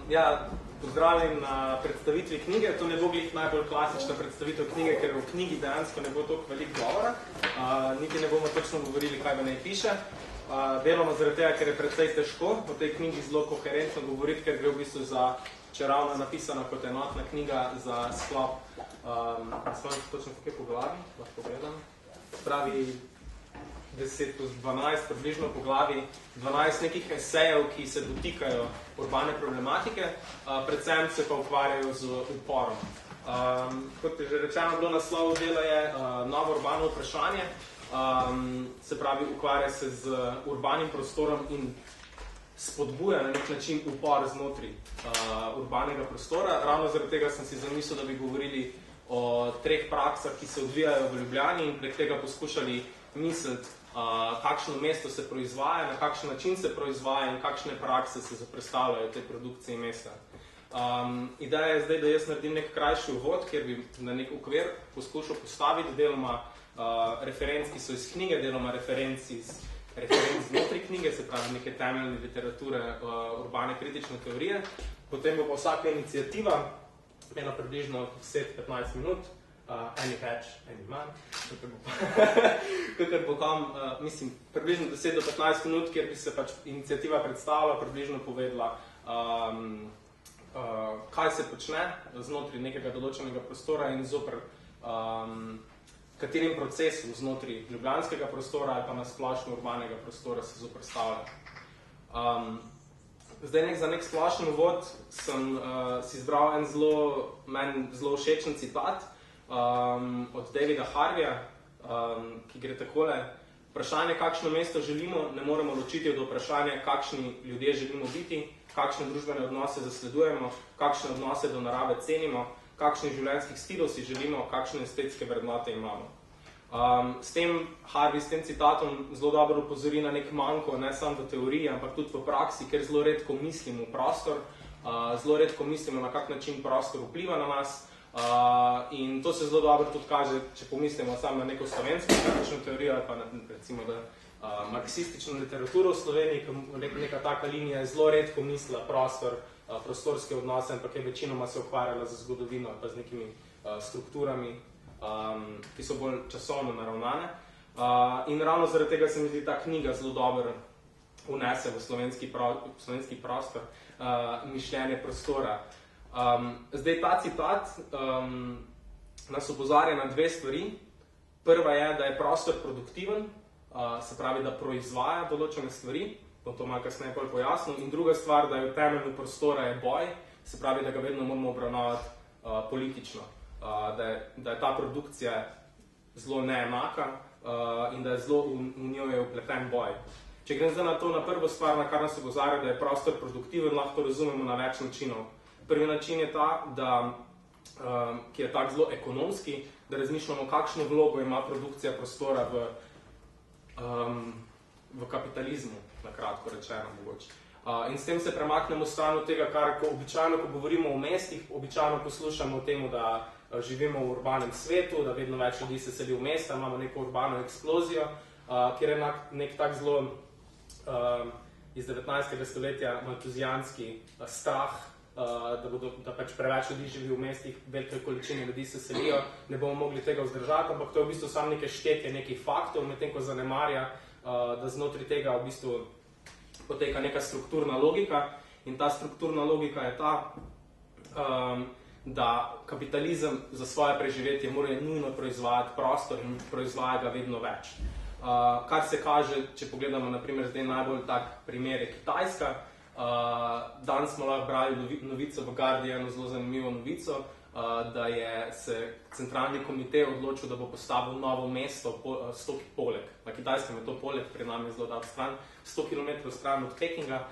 Ja, pozdravljam na predstavitvi knjige. To ne bo glih najbolj klasična predstavitev knjige, ker v knjigi dejansko ne bo toliko veliko govora. Niti ne bomo točno govorili, kaj v njej piše. Deloma zaradi tega, ker je precej težko o tej knjigi zelo koherentno govoriti, ker gre v bistvu za, če ravno napisana kot enotna knjiga, za sklop. Naslovim točno tukaj po glavi, lahko gledam. Pravi 10+12, približno po glavi, 12 nekih esejev, ki se dotikajo urbane problematike, predvsem se pa ukvarjajo z uporom. Kot je že rečeno, bilo naslov dela je novo urbano vprašanje, se pravi, ukvarja se z urbanim prostorom in spodbuja na nek način upor znotraj urbanega prostora. Ravno zaradi tega sem si zamislil, da bi govorili o 3 praksah, ki se odvijajo v Ljubljani in prek tega poskušali misliti, kakšno mesto se proizvaja, na kakšen način se proizvaja in kakšne prakse se zaprestavljajo te produkcije mesta. Ideja je zdaj, da jaz naredim nek krajši uvod, kjer bi na nek okvir poskušal postaviti deloma referenc, ki so iz knjige, deloma referenc znotraj knjige, se pravi neke temeljne literature urbane kritične teorije. Potem bo pa vsaka iniciativa imela približno 10-15 minut, eni več, eni manj, kakor bo kam, mislim, približno 10-15 minut, kjer bi se pač iniciativa predstavila, približno povedala, kaj se počne znotraj nekega določenega prostora in zoper katerim procesu znotraj ljubljanskega prostora ali pa na splošno urbanega prostora se zoperstavlja. Zdaj za nek splošen uvod sem si izbral en meni zelo všečen citat od Davida Harveya, ki gre takole: vprašanje, kakšno mesto želimo, ne moremo ločiti od vprašanja, kakšni ljudje želimo biti, kakšne družbene odnose zasledujemo, kakšne odnose do narave cenimo, kakšnih življenjskih stilov si želimo, kakšne estetske vrednote imamo. S tem Harvey, s tem citatom zelo dobro opozori na nek manko, ne samo v teoriji, ampak tudi v praksi, ker zelo redko mislimo v prostor, zelo redko mislimo, na kak način prostor vpliva na nas. In to se zelo dobro tudi kaže, če pomislimo samo na neko slovensko kritično teorijo ali pa recimo marksistično literaturo v Sloveniji, neka taka linija je zelo redko mislila prostor, prostorske odnose, ampak je večinoma se ukvarjala z zgodovino ali pa z nekimi strukturami, ki so bolj časovno naravnane. In ravno zaradi tega se mi zdi ta knjiga zelo dobro vnese v slovenski prostor, mišljenje prostora. Zdaj ta citat nas opozarja na 2 stvari. Prva je, da je prostor produktiven, se pravi, da proizvaja določene stvari, bom to malo kasneje bolj pojasnil, in druga stvar, da je v temelju prostora je boj, se pravi, da ga vedno moramo obravnavati politično, da je ta produkcija zelo neenaka in da je zelo v njo je vpleten boj. Če grem zdaj na to, na prvo stvar, na kar nas opozarja, da je prostor produktiven, lahko razumemo na več načinov. Prvi način je ta, ki je tak zelo ekonomski, da razmišljamo, kakšno vlogo ima produkcija prostora v kapitalizmu, na kratko rečeno mogoče. In s tem se premaknemo stran od tega, kar običajno, ko govorimo o mestih, običajno poslušamo o tem, da živimo v urbanem svetu, da vedno več ljudi se seli v mesta, imamo neko urbano eksplozijo, kjer je nek tak zelo iz 19. stoletja maltuzijanski strah, da pač preveč ljudi živi v mestih, velike količine ljudi se selijo, ne bomo mogli tega vzdržati, ampak to je v bistvu samo neke štetje nekih faktov, medtem ko zanemarja, da znotraj tega v bistvu poteka neka strukturna logika. In ta strukturna logika je ta, da kapitalizem za svoje preživetje mora nujno proizvajati prostor in proizvaja ga vedno več. Kar se kaže, če pogledamo na primer zdaj najbolj tak primer je Kitajska. Danes smo lahko brali novico v Guardianu, zelo zanimivo novico, da je se centralni komite odločil, da bo postavil novo mesto 100 poleg. Na Kitajskem je to poleg, pri nami je zelo dal stran, 100 km stran od Pekinga,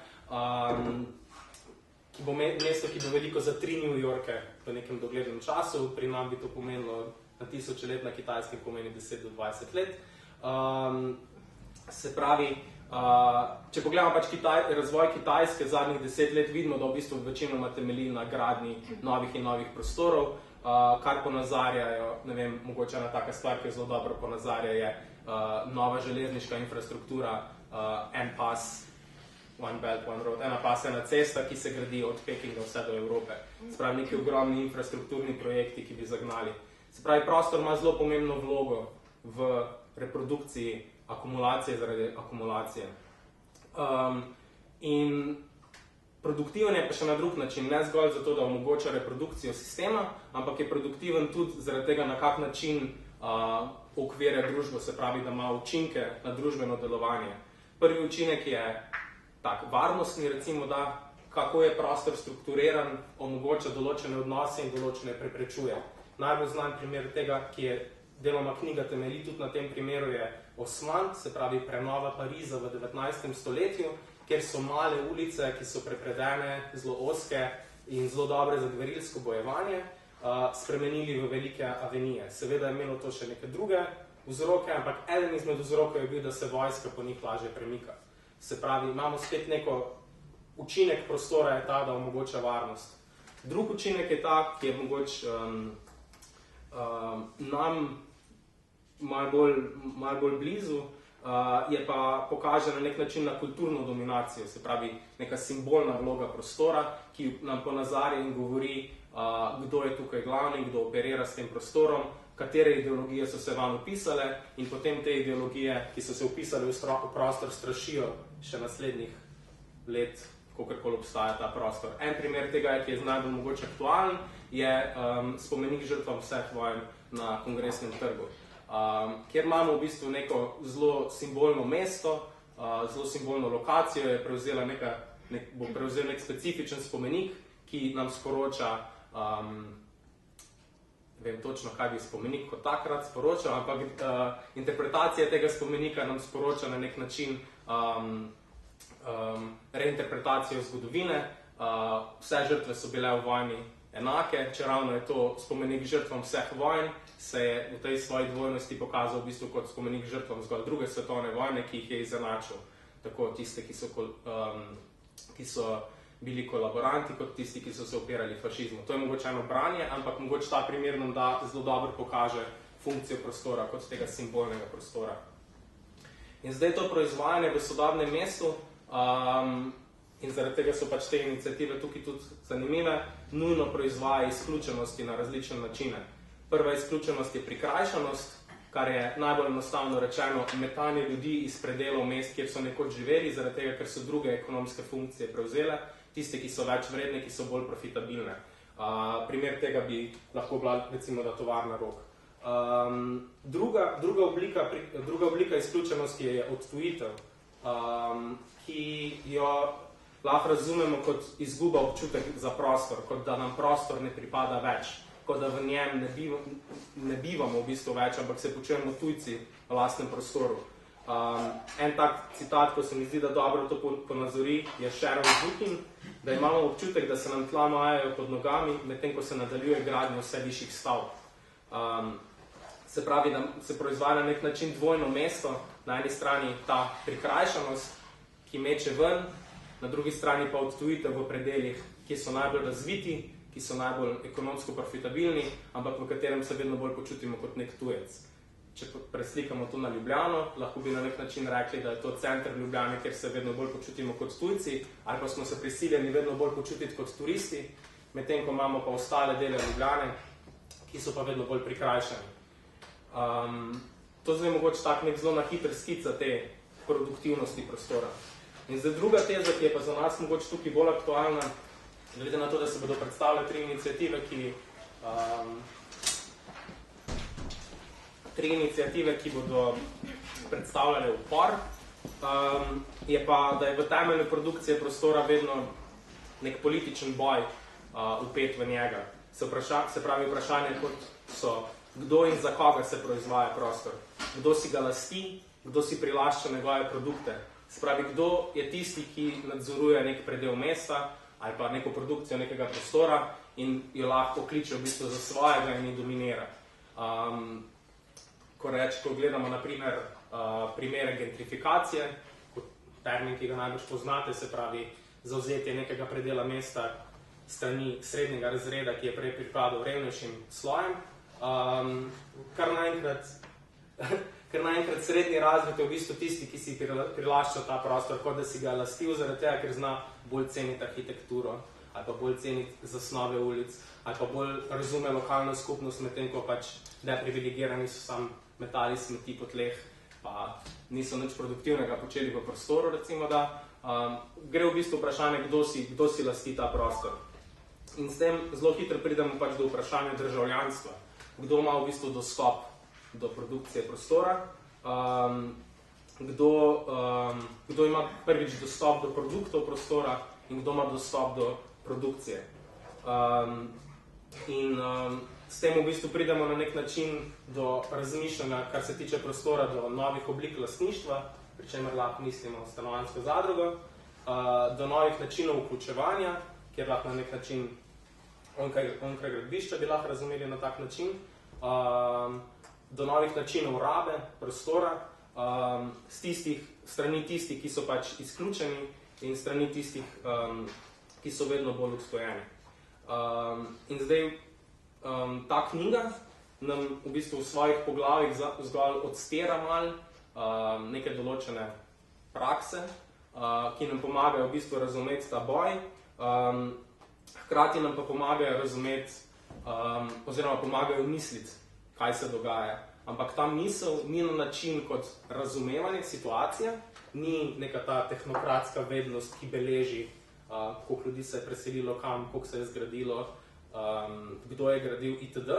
ki bo mesto, ki bo veliko za 3 New Yorke v nekem doglednem času, pri nam bi to pomenilo na 1000 let, na Kitajskem pomeni 10 do 20 let. Se pravi, če pogledamo pač razvoj Kitajske zadnjih 10 let, vidimo, da v bistvu večinoma temelji na gradnji novih in novih prostorov, kar ponazarjajo, ne vem, mogoče ena taka stvar, ki je zelo dobro ponazarja, je nova železniška infrastruktura, en pas One Belt, One Road, ena pasena cesta, ki se gradi od Pekinga vse do Evrope. Se pravi, neki ogromni infrastrukturni projekti, ki bi zagnali. Se pravi, prostor ima zelo pomembno vlogo v reprodukciji akumulacije zaradi akumulacije. In produktiven je pa še na drug način, ne zgolj zato, da omogoča reprodukcijo sistema, ampak je produktiven tudi zaradi tega, na kak način okvirja družbo, se pravi, da ima učinke na družbeno delovanje. Prvi učinek je tak varnostni, recimo, da kako je prostor strukturiran, omogoča določene odnose in določene preprečuje. Najbolj znan primer tega, ki je deloma knjiga temelji tudi na tem primeru, je Osman, se pravi prenova Pariza v 19. stoletju, kjer so male ulice, ki so prepredene, zelo ozke in zelo dobre za gverilsko bojevanje, spremenili v velike avenije. Seveda je imelo to še neke druge vzroke, ampak eden izmed vzrokov je bil, da se vojska po njih lažje premika. Se pravi, imamo spet neko učinek prostora je ta, da omogoča varnost. Drug učinek je ta, ki je mogoč nam malo bolj blizu, je pa pokaže na nek način na kulturno dominacijo, se pravi neka simbolna vloga prostora, ki nam ponazarja in govori, kdo je tukaj glavni, kdo operira s tem prostorom, katere ideologije so se vam upisale in potem te ideologije, ki so se upisale v prostor, strašijo še naslednjih let, kakorkoli obstaja ta prostor. En primer tega, ki je najbolj mogoče aktualen, je spomenik žrtvam vseh vojn na Kongresnem trgu, kjer imamo v bistvu neko zelo simbolno mesto, zelo simbolno lokacijo, je bo prevzel nek specifičen spomenik, ki nam sporoča, vem točno, kaj bi spomenik kot takrat sporočal, ampak interpretacija tega spomenika nam sporoča na nek način reinterpretacijo zgodovine. Vse žrtve so bile v vojni enake, če ravno je to spomenik žrtvam vseh vojn, se je v tej svoji dvojnosti pokazal v bistvu kot spomenik žrtvam zgolj druge svetovne vojne, ki jih je izenačil. Tako tiste, ki so bili kolaboranti, kot tisti, ki so se opirali fašizmu. To je mogoče eno branje, ampak mogoče ta primer nam da zelo dobro pokaže funkcijo prostora kot tega simbolnega prostora. In zdaj to proizvajanje v sodobnem mestu, in zaradi tega so pač te iniciative tukaj tudi zanimive, nujno proizvaja izključenosti na različne načine. Prva izključenost je prikrajšanost, kar je najbolj enostavno rečeno metanje ljudi iz predelov mest, kjer so nekoč živeli, zaradi tega, ker so druge ekonomske funkcije prevzele, tiste, ki so več vredne, ki so bolj profitabilne. Primer tega bi lahko bila recimo da tovarna Rog. Druga oblika izključenosti je odtujitev, ki jo lahko razumemo kot izguba občutek za prostor, kot da nam prostor ne pripada več, kot da v njem ne bivamo v bistvu več, ampak se počujemo tujci v lastnem prostoru. En tak citat, ko se mi zdi, da dobro to ponazori, je Sharon Zukin, da imamo občutek, da se nam tla majajo pod nogami, medtem ko se nadaljuje gradnja vse višjih stavb. Se pravi, da se proizvaja na nek način dvojno mesto, na eni strani ta prikrajšanost, ki meče ven, na drugi strani pa odtujitev v predeljih, ki so najbolj razviti, ki so najbolj ekonomsko profitabilni, ampak v katerem se vedno bolj počutimo kot nek tujec. Če preslikamo to na Ljubljano, lahko bi na nek način rekli, da je to center Ljubljane, kjer se vedno bolj počutimo kot tujci, ali pa smo se prisiljeni vedno bolj počutiti kot turisti, medtem ko imamo pa ostale dele Ljubljane, ki so pa vedno bolj prikrajšani. To zdaj mogoče tak nek zelo na hiter skica te produktivnosti prostora. In zdaj druga teza, ki je pa za nas mogoče tukaj bolj aktualna, glede na to, da se bodo predstavile tri iniciative, ki bodo predstavljale upor, je pa, da je v temelju produkcije prostora vedno nek političen boj vpet v njega. Se pravi vprašanje, kot so, kdo in za koga se proizvaja prostor, kdo si ga lasti, kdo si prilašča njegove produkte. Se pravi, kdo je tisti, ki nadzoruje nek predel mesta ali pa neko produkcijo nekega prostora in jo lahko kliče v bistvu za svojega in dominira. Ko gledamo na primer primere gentrifikacije, termin, ki ga najbolj poznate, se pravi zavzetje nekega predela mesta strani srednjega razreda, ki je prej pripadal revnejšim slojem, kar naenkrat ker naenkrat srednji razred je v bistvu tisti, ki si prilašča ta prostor, kot da si ga lastil zaradi tega, ker zna bolj ceniti arhitekturo, ali pa bolj ceniti zasnove ulic, ali pa bolj razume lokalno skupnost, medtem ko pač deprivilegirani so sam metali smeti po tleh, pa niso nič produktivnega počeli v prostoru, recimo da. Gre v bistvu vprašanje, kdo si lasti ta prostor. In s tem zelo hitro pridemo pač do vprašanja državljanstva. Kdo ima v bistvu dostop do produkcije prostora, kdo ima prvič dostop do produktov prostora in kdo ima dostop do produkcije. S tem v bistvu pridemo na nek način do razmišljanja, kar se tiče prostora, do novih oblik lastništva, pri čemer lahko mislimo stanovanjsko zadrugo, do novih načinov vključevanja, kjer lahko na nek način onkraj gradbišča bi lahko razumeli na tak način, do novih načinov rabe prostora, strani tistih, ki so pač izključeni in strani tistih, ki so vedno bolj obstojeni. In zdaj ta knjiga nam v bistvu v svojih poglavjih zgolj odstira malo neke določene prakse, ki nam pomagajo v bistvu razumeti ta boj, hkrati nam pa pomagajo razumeti oziroma pomagajo misliti, kaj se dogaja. Ampak ta misel ni na način kot razumevanje situacije, ni neka ta tehnokratska vednost, ki beleži, koliko ljudi se je preselilo kam, koliko se je zgradilo, kdo je gradil itd.,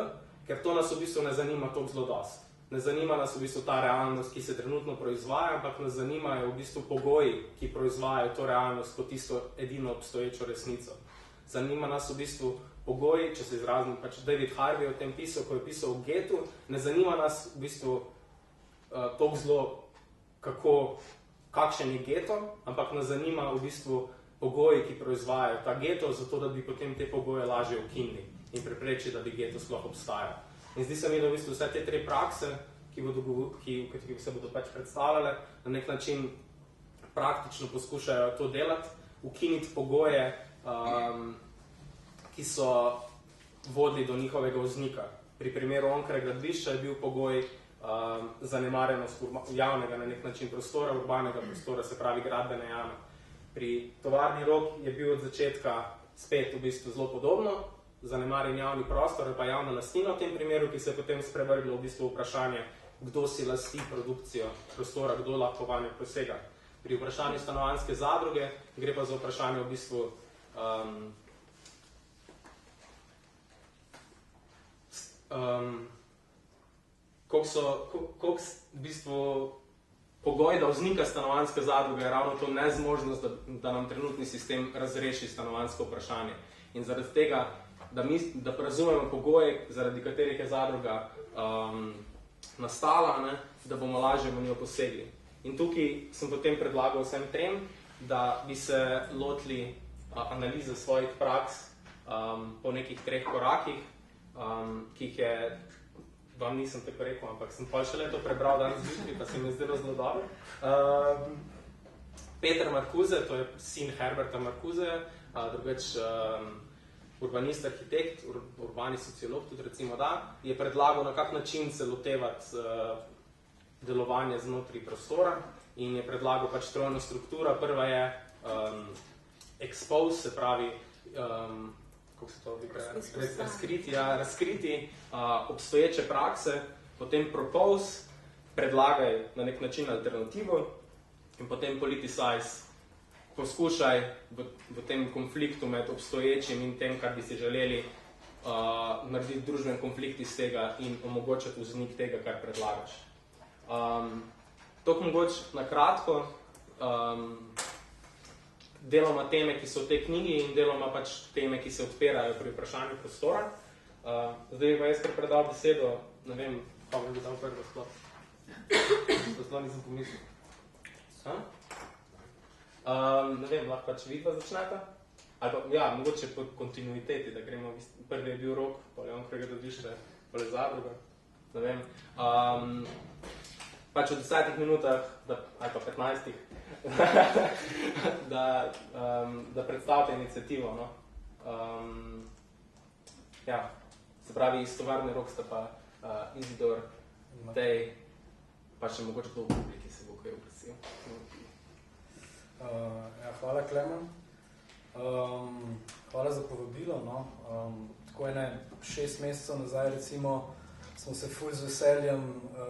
ker to nas v bistvu ne zanima toliko zelo dosti. Ne zanima nas v bistvu ta realnost, ki se trenutno proizvaja, ampak nas zanimajo v bistvu pogoji, ki proizvajajo to realnost kot tisto edino obstoječo resnico. Zanima nas v bistvu pogoji, če se izrazim, pač David Harvey o tem pisal, ko je pisal o getu, ne zanima nas v bistvu toliko zelo, kakšen je geto, ampak nas zanima v bistvu pogoji, ki proizvajajo ta geto, zato da bi potem te pogoje lažje ukinili in preprečili, da bi geto sploh obstajal. In zdi se mi, da v bistvu vse te tri prakse, ki se bodo pač predstavljale, na nek način praktično poskušajo to delati, ukiniti pogoje, ki so vodili do njihovega vznika. Pri primeru onkraj gradbišča je bil pogoj zanemarjenost javnega na nek način prostora, urbanega prostora, se pravi gradbene jame. Pri tovarni Rog je bil od začetka spet v bistvu zelo podobno, zanemarjen javni prostor ali pa javna lastnina v tem primeru, ki se je potem sprevrglo v bistvu vprašanje, kdo si lasti produkcijo prostora, kdo lahko vanjo posega. Pri vprašanju stanovanjske zadruge gre pa za vprašanje v bistvu koliko v bistvu pogoj, da vznika stanovanjska zadruga, je ravno to nezmožnost, da nam trenutni sistem razreši stanovanjsko vprašanje. In zaradi tega, da razumemo pogoje, zaradi katerih je zadruga nastala, da bomo lažje v njo posegli. In tukaj sem potem predlagal vsem trem, da bi se lotili analize svojih praks po nekih 3 korakih, ki jih je, vam nisem tako rekel, ampak sem pa še leto prebral danes zjutraj, pa se mi je zdelo zelo dobro. Peter Marcuse, to je sin Herberta Marcuse, drugač urbanist, arhitekt, urbani sociolog tudi recimo da, je predlagal, na kak način se lotevati delovanje znotraj prostora in je predlagal pač trojno strukturo. Prva je expose, se pravi, kako se to razkriti obstoječe prakse, potem propose, predlagaj na nek način alternativo in potem politicize, poskušaj v tem konfliktu med obstoječim in tem, kar bi si želeli narediti družben konflikt iz tega in omogočati vznik tega, kar predlagaš. Toliko mogoče na kratko, deloma teme, ki so v tej knjigi in deloma pač teme, ki se odpirajo pri vprašanju prostora. Zdaj pa jaz kar predal besedo, ne vem, kako bi dal prvo sploh. To sploh nisem pomislil. Ne vem, lahko pač vidva začnete? Ali pa, ja, mogoče po kontinuiteti, da gremo, prvi je bil Rog, pole onkraj gradbišče, pole zadruga, ne vem. Pač v 10 minutah, ali pa 15, da predstavite inicijativo, no. Ja, se pravi, iz tovarne Rog sta pa Izidor, Matej pa še mogoče to v publiki se bo kaj vprasil. Hvala, Klemen. Hvala za povabilo. No. Tako 6 mesecev nazaj, recimo, smo se ful z veseljem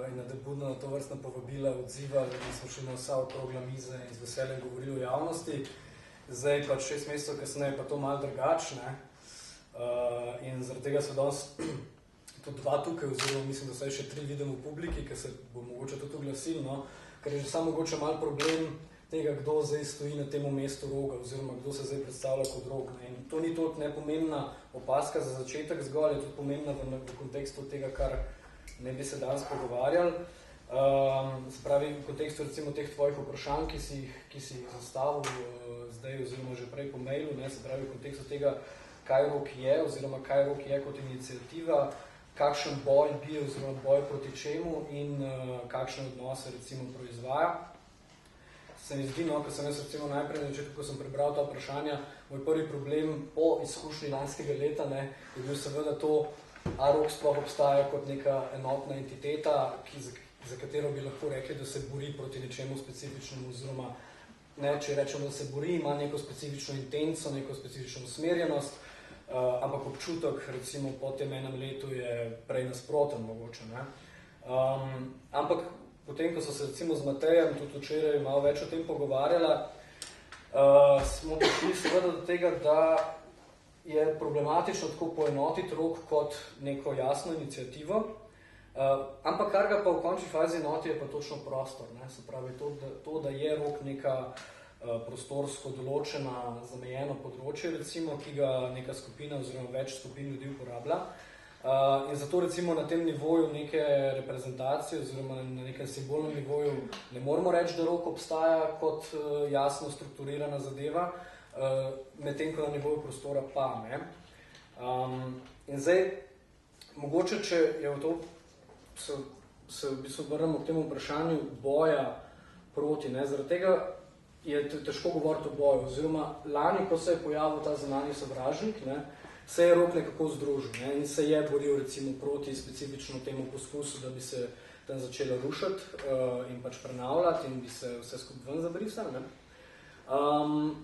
in nadebudno na to vrstna povabila odzivali in smo šli na vsa okrogla mize in z veseljem govorili o javnosti. Zdaj pa 6 mesecev kasneje pa to malo drugačne. In zaradi tega so danes tudi 2 tukaj, oziroma mislim, da se še 3 vidim v publiki, ki se bo mogoče tudi oglasili, no? Ker je že samo mogoče malo problem tega, kdo zdaj stoji na tem mestu Roga, oziroma kdo se zdaj predstavlja kot Rog. In to ni toliko nepomembna opaska za začetek zgolj, je tudi pomembna v kontekstu tega, kar ne bi se danes pogovarjali. Se pravi, v kontekstu recimo teh tvojih vprašanj, ki si jih zastavil zdaj oziroma že prej po mailu, ne? Se pravi, v kontekstu tega, kaj Rog je, oziroma kaj Rog je kot iniciativa, kakšen boj bije oziroma boj proti čemu in kakšne odnose recimo proizvaja. Se mi zdi, no, ko sem jaz recimo najprej na začetku, ko sem prebral ta vprašanja, moj prvi problem po izkušnji lanskega leta je bil seveda to, a Rog sploh obstaja kot neka enotna entiteta, za katero bi lahko rekli, da se bori proti nečemu specifičnemu, oziroma ne, če rečemo, da se bori, ima neko specifično intenco, neko specifično usmerjenost, ampak občutek recimo po tem enem letu je prej nasproten mogoče. Ne? Ampak potem, ko so se recimo z Matejem tudi včeraj malo več o tem pogovarjala, smo prišli seveda do tega, da je problematično tako poenotiti Rog kot neko jasno iniciativo, ampak kar ga pa v končni fazi enoti je pa točno prostor. Ne? Se pravi, to, da je Rog neka prostorsko določena, zamejeno področje, recimo, ki ga neka skupina oziroma več skupin ljudi uporablja. In zato recimo na tem nivoju neke reprezentacije oziroma na nekem simbolnem nivoju ne moramo reči, da Rog obstaja kot jasno strukturirana zadeva, medtem ko na nivoju prostora pa. Ne? In zdaj, mogoče, če je v to, se v bistvu vrnemo k temu vprašanju boja proti, ne? Zaradi tega je težko govoriti o boju, oziroma lani, ko se je pojavil ta zunanji sovražnik, ne, se je Rog nekako združil, ne, in se je boril recimo proti specifično temu poskusu, da bi se tam začela rušiti in pač prenavljati in bi se vse skupaj ven zabrisali. Ne.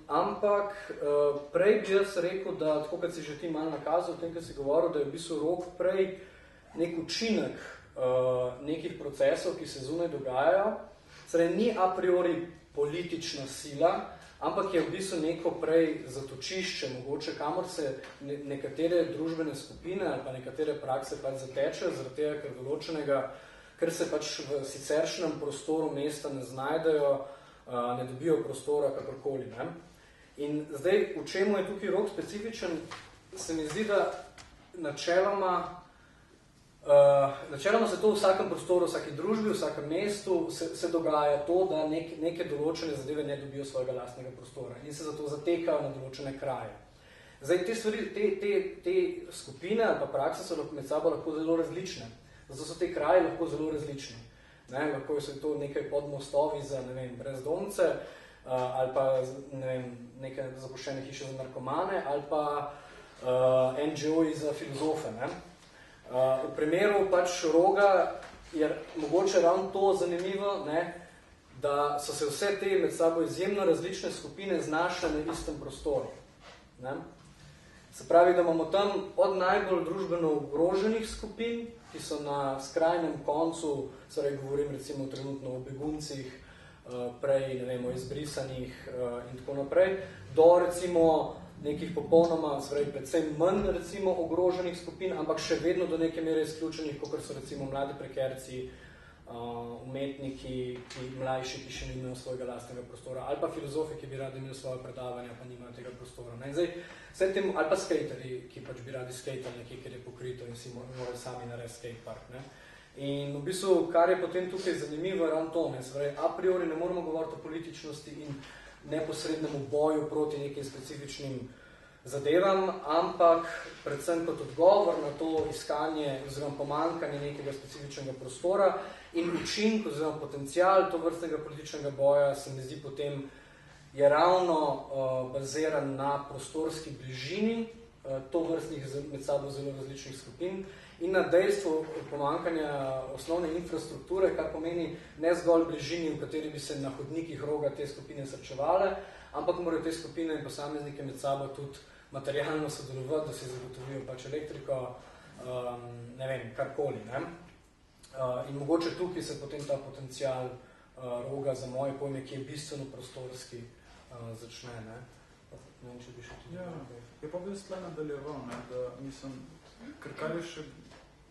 Ampak prej bi jaz rekel, da tako kot si že ti malo nakazal, v tem, kar si govoril, da je v bistvu Rog prej nek učinek nekih procesov, ki se zunaj dogajajo, torej ni a priori politična sila, ampak je v bistvu neko prej zatočišče, mogoče kamor se nekatere družbene skupine ali pa nekatere prakse pač zatečejo, zaradi tega, ker določenega, ker se pač v siceršnjem prostoru mesta ne znajdejo, ne dobijo prostora kakorkoli. Ne? In zdaj, v čemu je tukaj Rog specifičen, se mi zdi, da načeloma se to v vsakem prostoru, v vsaki družbi, v vsakem mestu se dogaja to, da neke določene zadeve ne dobijo svojega lastnega prostora in se zato zatekajo na določene kraje. Zdaj, te stvari, te skupine ali pa prakse so med sabo lahko zelo različne. Zato so te kraje lahko zelo različne. Ne, lahko so to nekaj podmostovi za, ne vem, brezdomce ali pa, ne vem, neke zapuščene hiše za narkomane ali pa NGO-ji za filozofe, ne. V primeru pač Roga je mogoče ravno to zanimivo, ne, da so se vse te med sabo izjemno različne skupine znašle na istem prostoru. Ne. Se pravi, da imamo tam od najbolj družbeno ogroženih skupin, ki so na skrajnem koncu, torej govorim recimo trenutno o beguncih, prej, ne vem, o izbrisanih in tako naprej, do recimo nekih popolnoma, predvsem manj recimo ogroženih skupin, ampak še vedno do neke mere izključenih, kot so recimo mladi prekerci, umetniki, mlajši, ki še nimajo svojega lastnega prostora, ali pa filozofi, ki bi radi imeli svoje predavanja, pa nimajo tega prostora. Ne? Zdaj, vse tem, ali pa skaterji, ki pač bi radi skatali nekaj, ker je pokrito in si morali sami narediti skatepark. Ne? In v bistvu, kar je potem tukaj zanimivo, je ravno to, ne? A priori ne moramo govoriti o političnosti in neposrednemu boju proti nekim specifičnim zadevam, ampak predvsem kot odgovor na to iskanje oziroma pomanjkanje nekega specifičnega prostora in učinek oziroma potencial to vrstnega političnega boja se mi zdi potem je ravno baziran na prostorski bližini tovrstnih med sabo zelo različnih skupin in na dejstvo pomanjkanja osnovne infrastrukture, kar pomeni ne zgolj bližini, v kateri bi se na hodnikih roga te skupine srečevale, ampak morajo te skupine in posameznike med sabo tudi materialno sodelovati, da se zagotovijo pač elektriko, ne vem, karkoli. Ne? In mogoče tukaj se potem ta potencial roga za moje pojme, ki je bistveno prostorski, začne. Ne? Ne vem, če bi še tudi je pa bi jaz tle nadaljeval, ne, da mislim, ker kar je še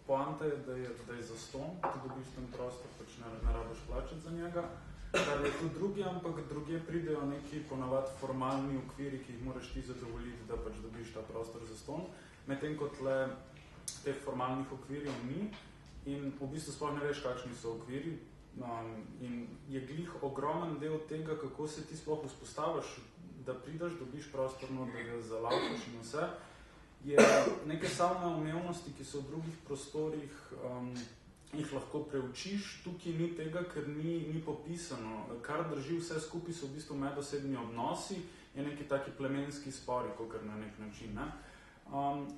poanta je, da je zaston, ti dobiš ten prostor, pač ne rabiš plačati za njega, kar je tudi drugi, ampak druge pridejo neki ponavadi formalni okviri, ki jih moraš ti zadovoljiti, da pač dobiš ta prostor zaston, medtem kot tle teh formalnih okvirjev ni in v bistvu sploh ne veš, kakšni so okviri in je glih ogromen del tega, kako se ti sploh vzpostaviš, da prideš, dobiš prostorno, da ga zalaufaš in vse, je neke same umevnosti, ki so v drugih prostorih, jih lahko preučiš, tukaj ni tega, ker ni popisano. Kar drži vse skupaj so v bistvu medosebni odnosi, je neki taki plemenski spori, kakor na nek način. Ne?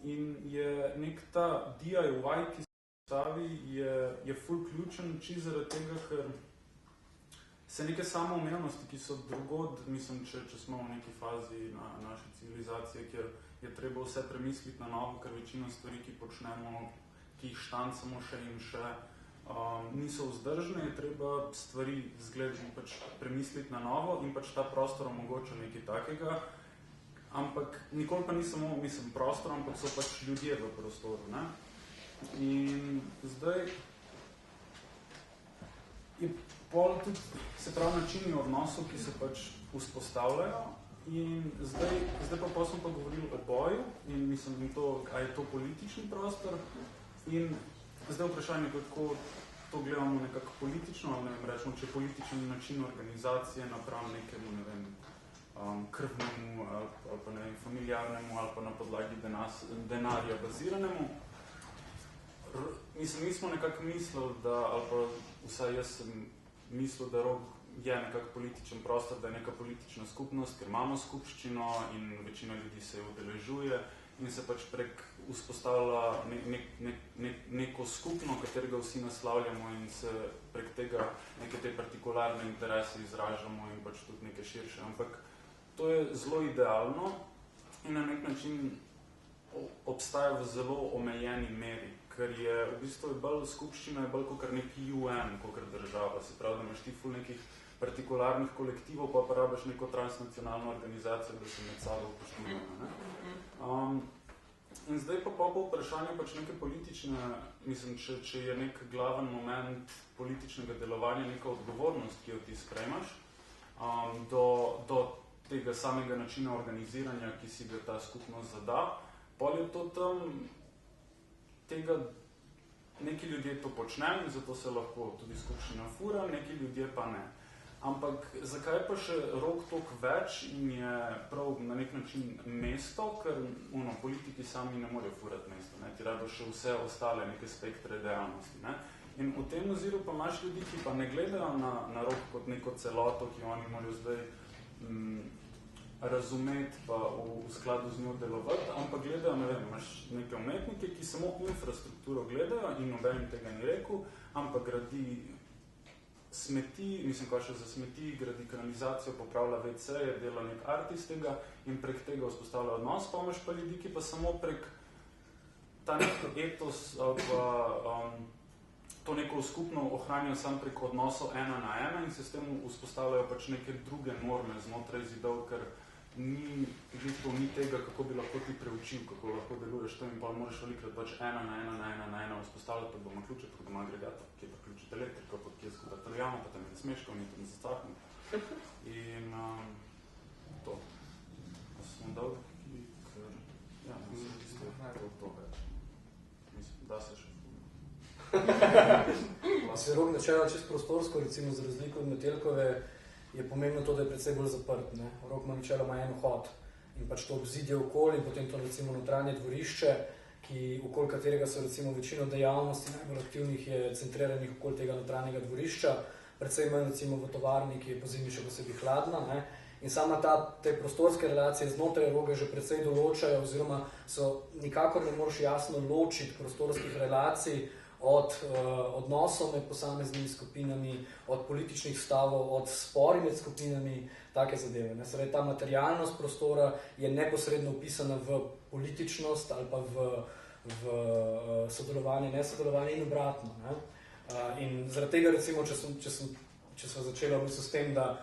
In je nek ta DIY, ki se postavi, je ful ključen, čisto zaradi tega, ker se neke samoumevnosti, ki so drugod, mislim, če smo v neki fazi naše civilizacije, kjer je treba vse premisliti na novo, ker večina stvari, ki počnemo, ki jih štancamo še in še, niso vzdržne, je treba stvari zgledati pač premisliti na novo in pač ta prostor omogoča nekaj takega, ampak nikoli pa ni samo, mislim, prostor, ampak so pač ljudje v prostoru, ne? In zdaj je pol tudi, se pravi, načini odnosov, ki se pač vzpostavljajo in zdaj pa smo pa govorili o boju in mislim, a je to politični prostor in zdaj vprašanje, kako to gledamo nekako politično, ali ne vem, rečemo, če politični način organizacije napram nekemu, ne vem, krvnemu ali pa ne vem, familiarnemu ali pa na podlagi denarja baziranemu. Mislim, mi smo nekako mislili, da, ali pa vsaj jaz sem mislil, da rog je nekako političen prostor, da je neka politična skupnost, ker imamo skupščino in večina ljudi se udeležuje in se pač prek vzpostavlja neko skupno, katerega vsi naslavljamo in se prek tega neke te partikularne interese izražamo in pač tudi neke širše. Ampak to je zelo idealno in na nek način obstaja v zelo omejeni meri, ker je v bistvu bolj skupščina je bolj kakor neki UN, kakor država. Se pravi, da imaš ti ful nekih partikularnih kolektivov, pa rabiš neko transnacionalno organizacijo, da se med sabo upoštevajo. In zdaj pa bo vprašanje pač neke politične, mislim, če je nek glaven moment političnega delovanja, neka odgovornost, ki jo ti sprejmaš, do tega samega načina organiziranja, ki si ga ta skupnost zada, pol je to tam tega, neki ljudje to počnejo in zato se lahko tudi skupščina fura, neki ljudje pa ne. Ampak zakaj pa še rok toliko več in je prav na nek način mesto, ker politiki sami ne morejo furati mesto, ne? Ti rabiš še vse ostale neke spektre dejavnosti. Ne? In v tem oziru pa imaš ljudi, ki pa ne gledajo na rok kot neko celoto, ki oni morajo zdaj razumeti pa v skladu z njo delovati, ampak gledajo, ne vem, imaš neke umetnike, ki samo infrastrukturo gledajo in noben tega ni rekel, ampak gradi smeti, mislim, kaj še za smeti, gradi kanalizacijo, popravlja WC-je, dela nek art iz tega in prek tega vzpostavlja odnos, pa imaš pa ljudi, ki pa samo prek ta nek etos ali pa to neko skupno ohranjajo sam prek odnosov ena na ena in se s tem vzpostavljajo pač neke druge norme znotraj zidov, ker ni tega, kako bi lahko ti preučil, kako lahko deluješ to in pa moraš velikrat pač ena na ena vzpostavljati, pa doma ključe, pa doma agregator, kje pa ključiti elektriko, pa kje skupaj taljamo, pa tam je smeško, ni tam zacahno. In to. Pa smo dolgi, ker mislim, da je to več. Mislim, da se še Se rok načela čist prostorsko, recimo za razliko od Metelkove, je pomembno to, da je predvsej bolj zaprt. Ne? Rok ima načeloma en vhod in pač to obzidje okoli in potem to recimo notranje dvorišče, okoli katerega so recimo večino dejavnosti najbolj aktivnih je centriranih okoli tega notranjega dvorišča, predvsej manj recimo v tovarni, ki je pozimi še posebej hladna, ne? In sama te prostorske relacije znotraj Roga že precej določajo, oziroma nikakor ne moreš jasno ločiti prostorskih relacij od odnosov med posameznimi skupinami, od političnih stavov, od spori med skupinami, take zadeve. Sredaj, ta materialnost prostora je neposredno upisana v političnost ali pa v sodelovanje, nesodelovanje in obratno. Ne? In zaradi tega, recimo, če smo začeli v bistvu s tem, da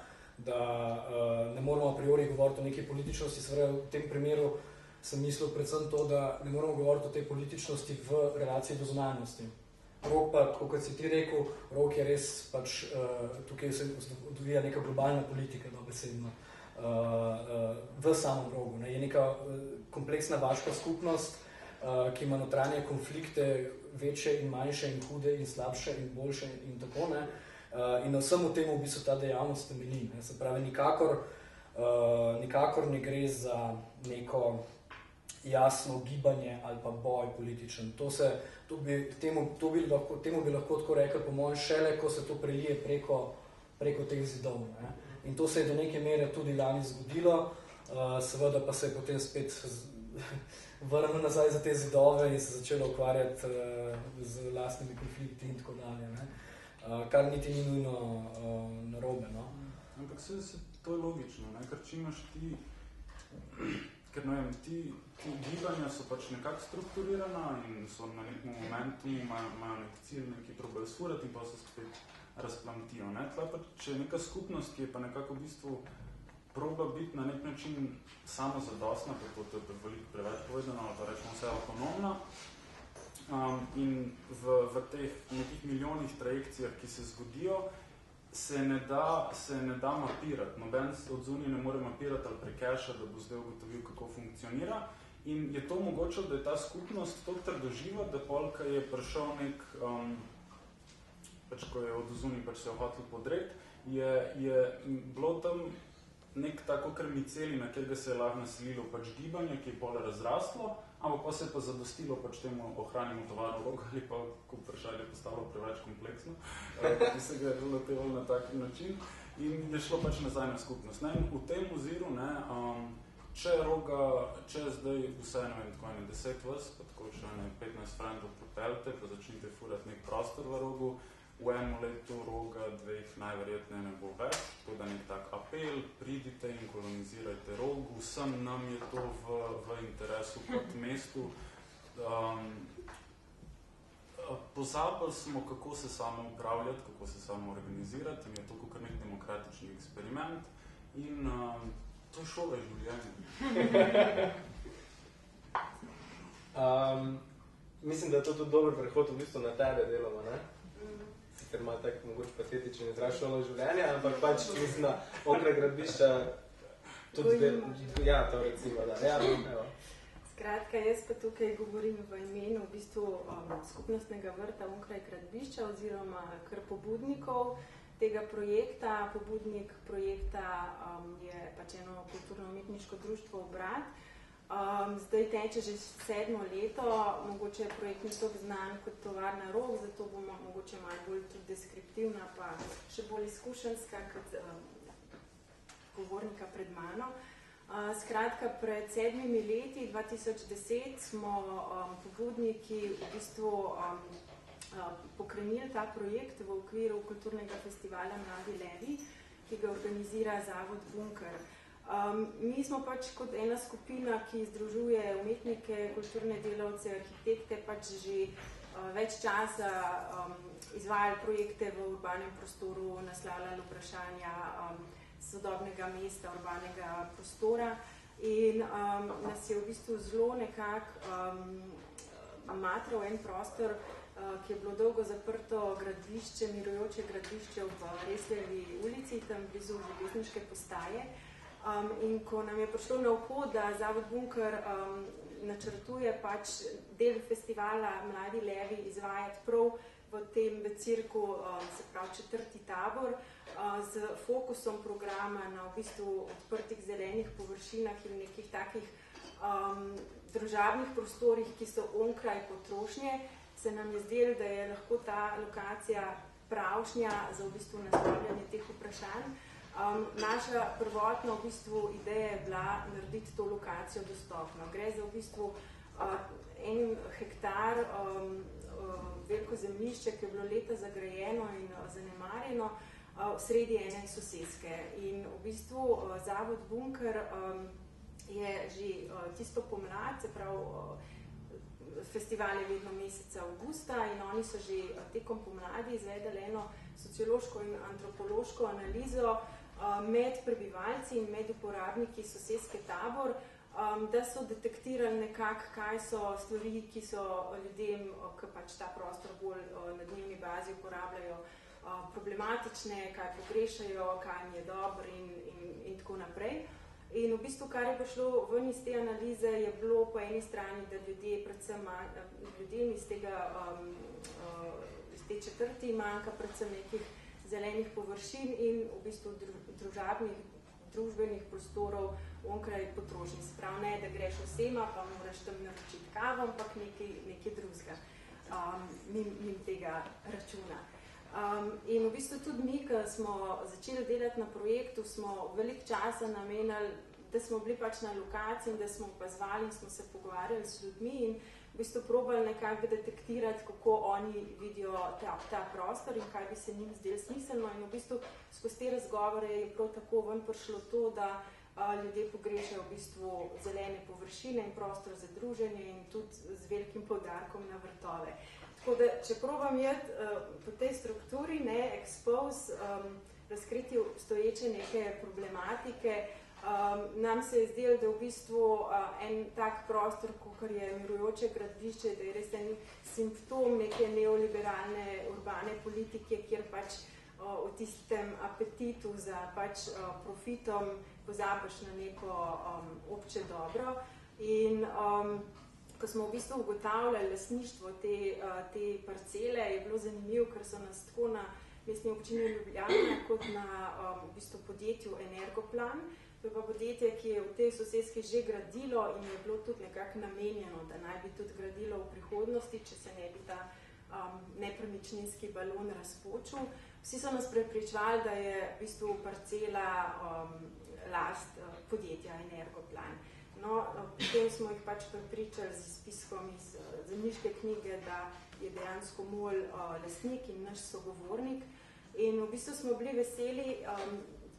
ne moramo a priori govoriti o neki političnosti, seveda v tem primeru sem mislil predvsem to, da ne moramo govoriti o tej političnosti v relaciji do zunanjosti. Rog pa, kot si ti rekel, Rog je res pač, tukaj se odvija neka globalna politika, dobesedno, v samem Rogu. Ne. Je neka kompleksna vaška skupnost, ki ima notranje konflikte, večje in manjše in hude in slabše in boljše in tako, ne. In na vsem v tem v bistvu ta dejavnost temelji. Ne. Se pravi, nikakor ne gre za neko jasno gibanje ali pa boj političen. Temu bi lahko tako rekli, po mojem, šele, ko se to prelije preko teh zidov. Ne. In to se je do neke mere tudi lani zgodilo, seveda pa se je potem spet vrnil nazaj za te zidove in se začelo ukvarjati z lastnimi konflikti in tako dalje. Ne. Kar niti ni nujno narobe. No. Ampak to je logično, ne? Ker če imaš ker ne vem, ti gibanja so pač nekako strukturirana in so na nekem momentu, imajo nek cilj, neki probajo sfurati in pa se spet razplamtijo. Ne? Tla pa, če je neka skupnost, ki je pa nekako v bistvu proba biti na nek način samozadostna, kako to je veliko preveč povedano, ali pa rečemo vse avtonomna, in v teh nekih milijonih trajekcijah, ki se zgodijo, se ne da mapirati. Noben od zunaj ne more mapirati ali prekešati, da bo zdaj ugotovil, kako funkcionira. In je to mogoče, da je ta skupnost toliko trdoživa, da polka je prišel nek, pač ko je od zunaj pač se je hotel podreti, je bilo tam nek tako krmiceli, na kjer se je lahko naselilo pač gibanje, ki je pole razrastlo, ampak pa se je pa zadostilo pač temu ohranimo tovarno Rog, ali pa, ko vprašanje je postalo preveč kompleksno, ki se ga je relatevalo na tak način in je šlo pač nazaj na skupnost. Ne? In v tem oziru, ne, če zdaj vse, ne vem, tako 10 vas, pa tako še 15 frendov propelte, pa začnite furati nek prostor v Rogu, v enem letu Roga 2 najverjetneje ne bo več, tako da nek tak apel, pridite in kolonizirajte Rog, vsem nam je to v interesu kot mestu. Pozabili smo, kako se samo upravljati, kako se samo organizirati, in je to kot nek demokratični eksperiment in to je šole življenje. Mislim, da je to tudi dober prehod v bistvu na tebe deloma, ne? Sicer ima tak mogoče patetičen izraz šolo življenja, ampak pač mislim, da onkraj gradbišča tudi ja, to recimo, da. Ja, evo. Skratka, jaz pa tukaj govorim v imenu v bistvu skupnostnega vrta onkraj gradbišča oziroma kar pobudnikov tega projekta. Pobudnik projekta je pač eno kulturno-umetniško društvo Obrat. Zdaj teče že 7. leto, mogoče je projekt ni toliko znan kot tovarna Rog, zato bomo mogoče malo bolj tudi deskriptivna, pa še bolj izkušenska kot govornika pred mano. Skratka, pred 7 leti, 2010, smo pobudniki v bistvu pokrenili ta projekt v okviru kulturnega festivala Mladi levi, ki ga organizira Zavod Bunker. Mi smo pač kot ena skupina, ki združuje umetnike, kulturne delavce, arhitekte, pač že več časa izvajali projekte v urbanem prostoru, naslavljali vprašanja sodobnega mesta, urbanega prostora in nas je v bistvu zelo nekako matral en prostor, ki je bilo dolgo zaprto gradbišče, mirujoče gradbišče v Reslevi ulici, tam blizu železniške postaje. In ko nam je prišlo na oko, da Zavod Bunker načrtuje pač del festivala Mladi levi izvajati prav v tem cirku, se pravi 4. tabor, z fokusom programa na v bistvu odprtih zelenih površinah in nekih takih družabnih prostorih, ki so onkraj potrošnje, se nam je zdelo, da je lahko ta lokacija pravšnja za v bistvu naslavljanje teh vprašanj. Naša prvotna v bistvu ideja je bila narediti to lokacijo dostopno. Gre za v bistvu 1 hektar veliko zemljišče, ki je bilo leta zagrajeno in zanemarjeno sredi ene soseske. In v bistvu Zavod Bunker je že tisto pomlad, se pravi, festival je vedno meseca avgusta in oni so že tekom pomladi izvedeli eno sociološko in antropološko analizo med prebivalci in med uporabniki soseske Tabor, da so detektirali nekako, kaj so stvari, ki so ljudem, ki pač ta prostor bolj na dnevni bazi uporabljajo, problematične, kaj pogrešajo, kaj jim je dobro in tako naprej. In v bistvu, kar je prišlo ven iz te analize, je bilo po eni strani, da ljudem iz te četrti manjka predvsem nekih zelenih površin in v bistvu družbenih prostorov onkraj potrošnje. Sprav ne, da greš vsema, pa moraš tam naročiti kavo, ampak nekaj drugega mimo tega računa. In v bistvu tudi mi, ko smo začeli delati na projektu, smo veliko časa namenili, da smo bili pač na lokaciji in da smo opazovali in smo se pogovarjali z ljudmi in v bistvu probali nekako detektirati, kako oni vidijo ta prostor in kaj bi se njim zdelo smiselno. In v bistvu skozi te razgovore je prav tako ven prišlo to, da ljudje pogrešajo v bistvu zelene površine in prostor za druženje in tudi z velikim poudarkom na vrtove. Tako da, če probam po tej strukturi, expose, razkriti obstoječe neke problematike, nam se je zdelo, da v bistvu en tak prostor, kakor je mirujoče gradbišče, da je res en simptom neke neoliberalne urbane politike, kjer pač v tistem apetitu za pač profitom pozabiš na neko obče dobro. In ko smo v bistvu ugotavljali lastništvo te parcele, je bilo zanimivo, ker so nas tako na Mestni občini Ljubljana kot na v bistvu podjetju Energoplan. To je pa podjetje, ki je v tej soseski že gradilo in je bilo tudi nekako namenjeno, da naj bi tudi gradilo v prihodnosti, če se ne bi ta nepremičninski balon razpočil. Vsi so nas prepričvali, da je v bistvu parcela last podjetja Energoplan. No, potem smo jih pač prepričali z izpiskom iz zemljiške knjige, da je dejansko MOL lastnik in naš sogovornik. In v bistvu smo bili veseli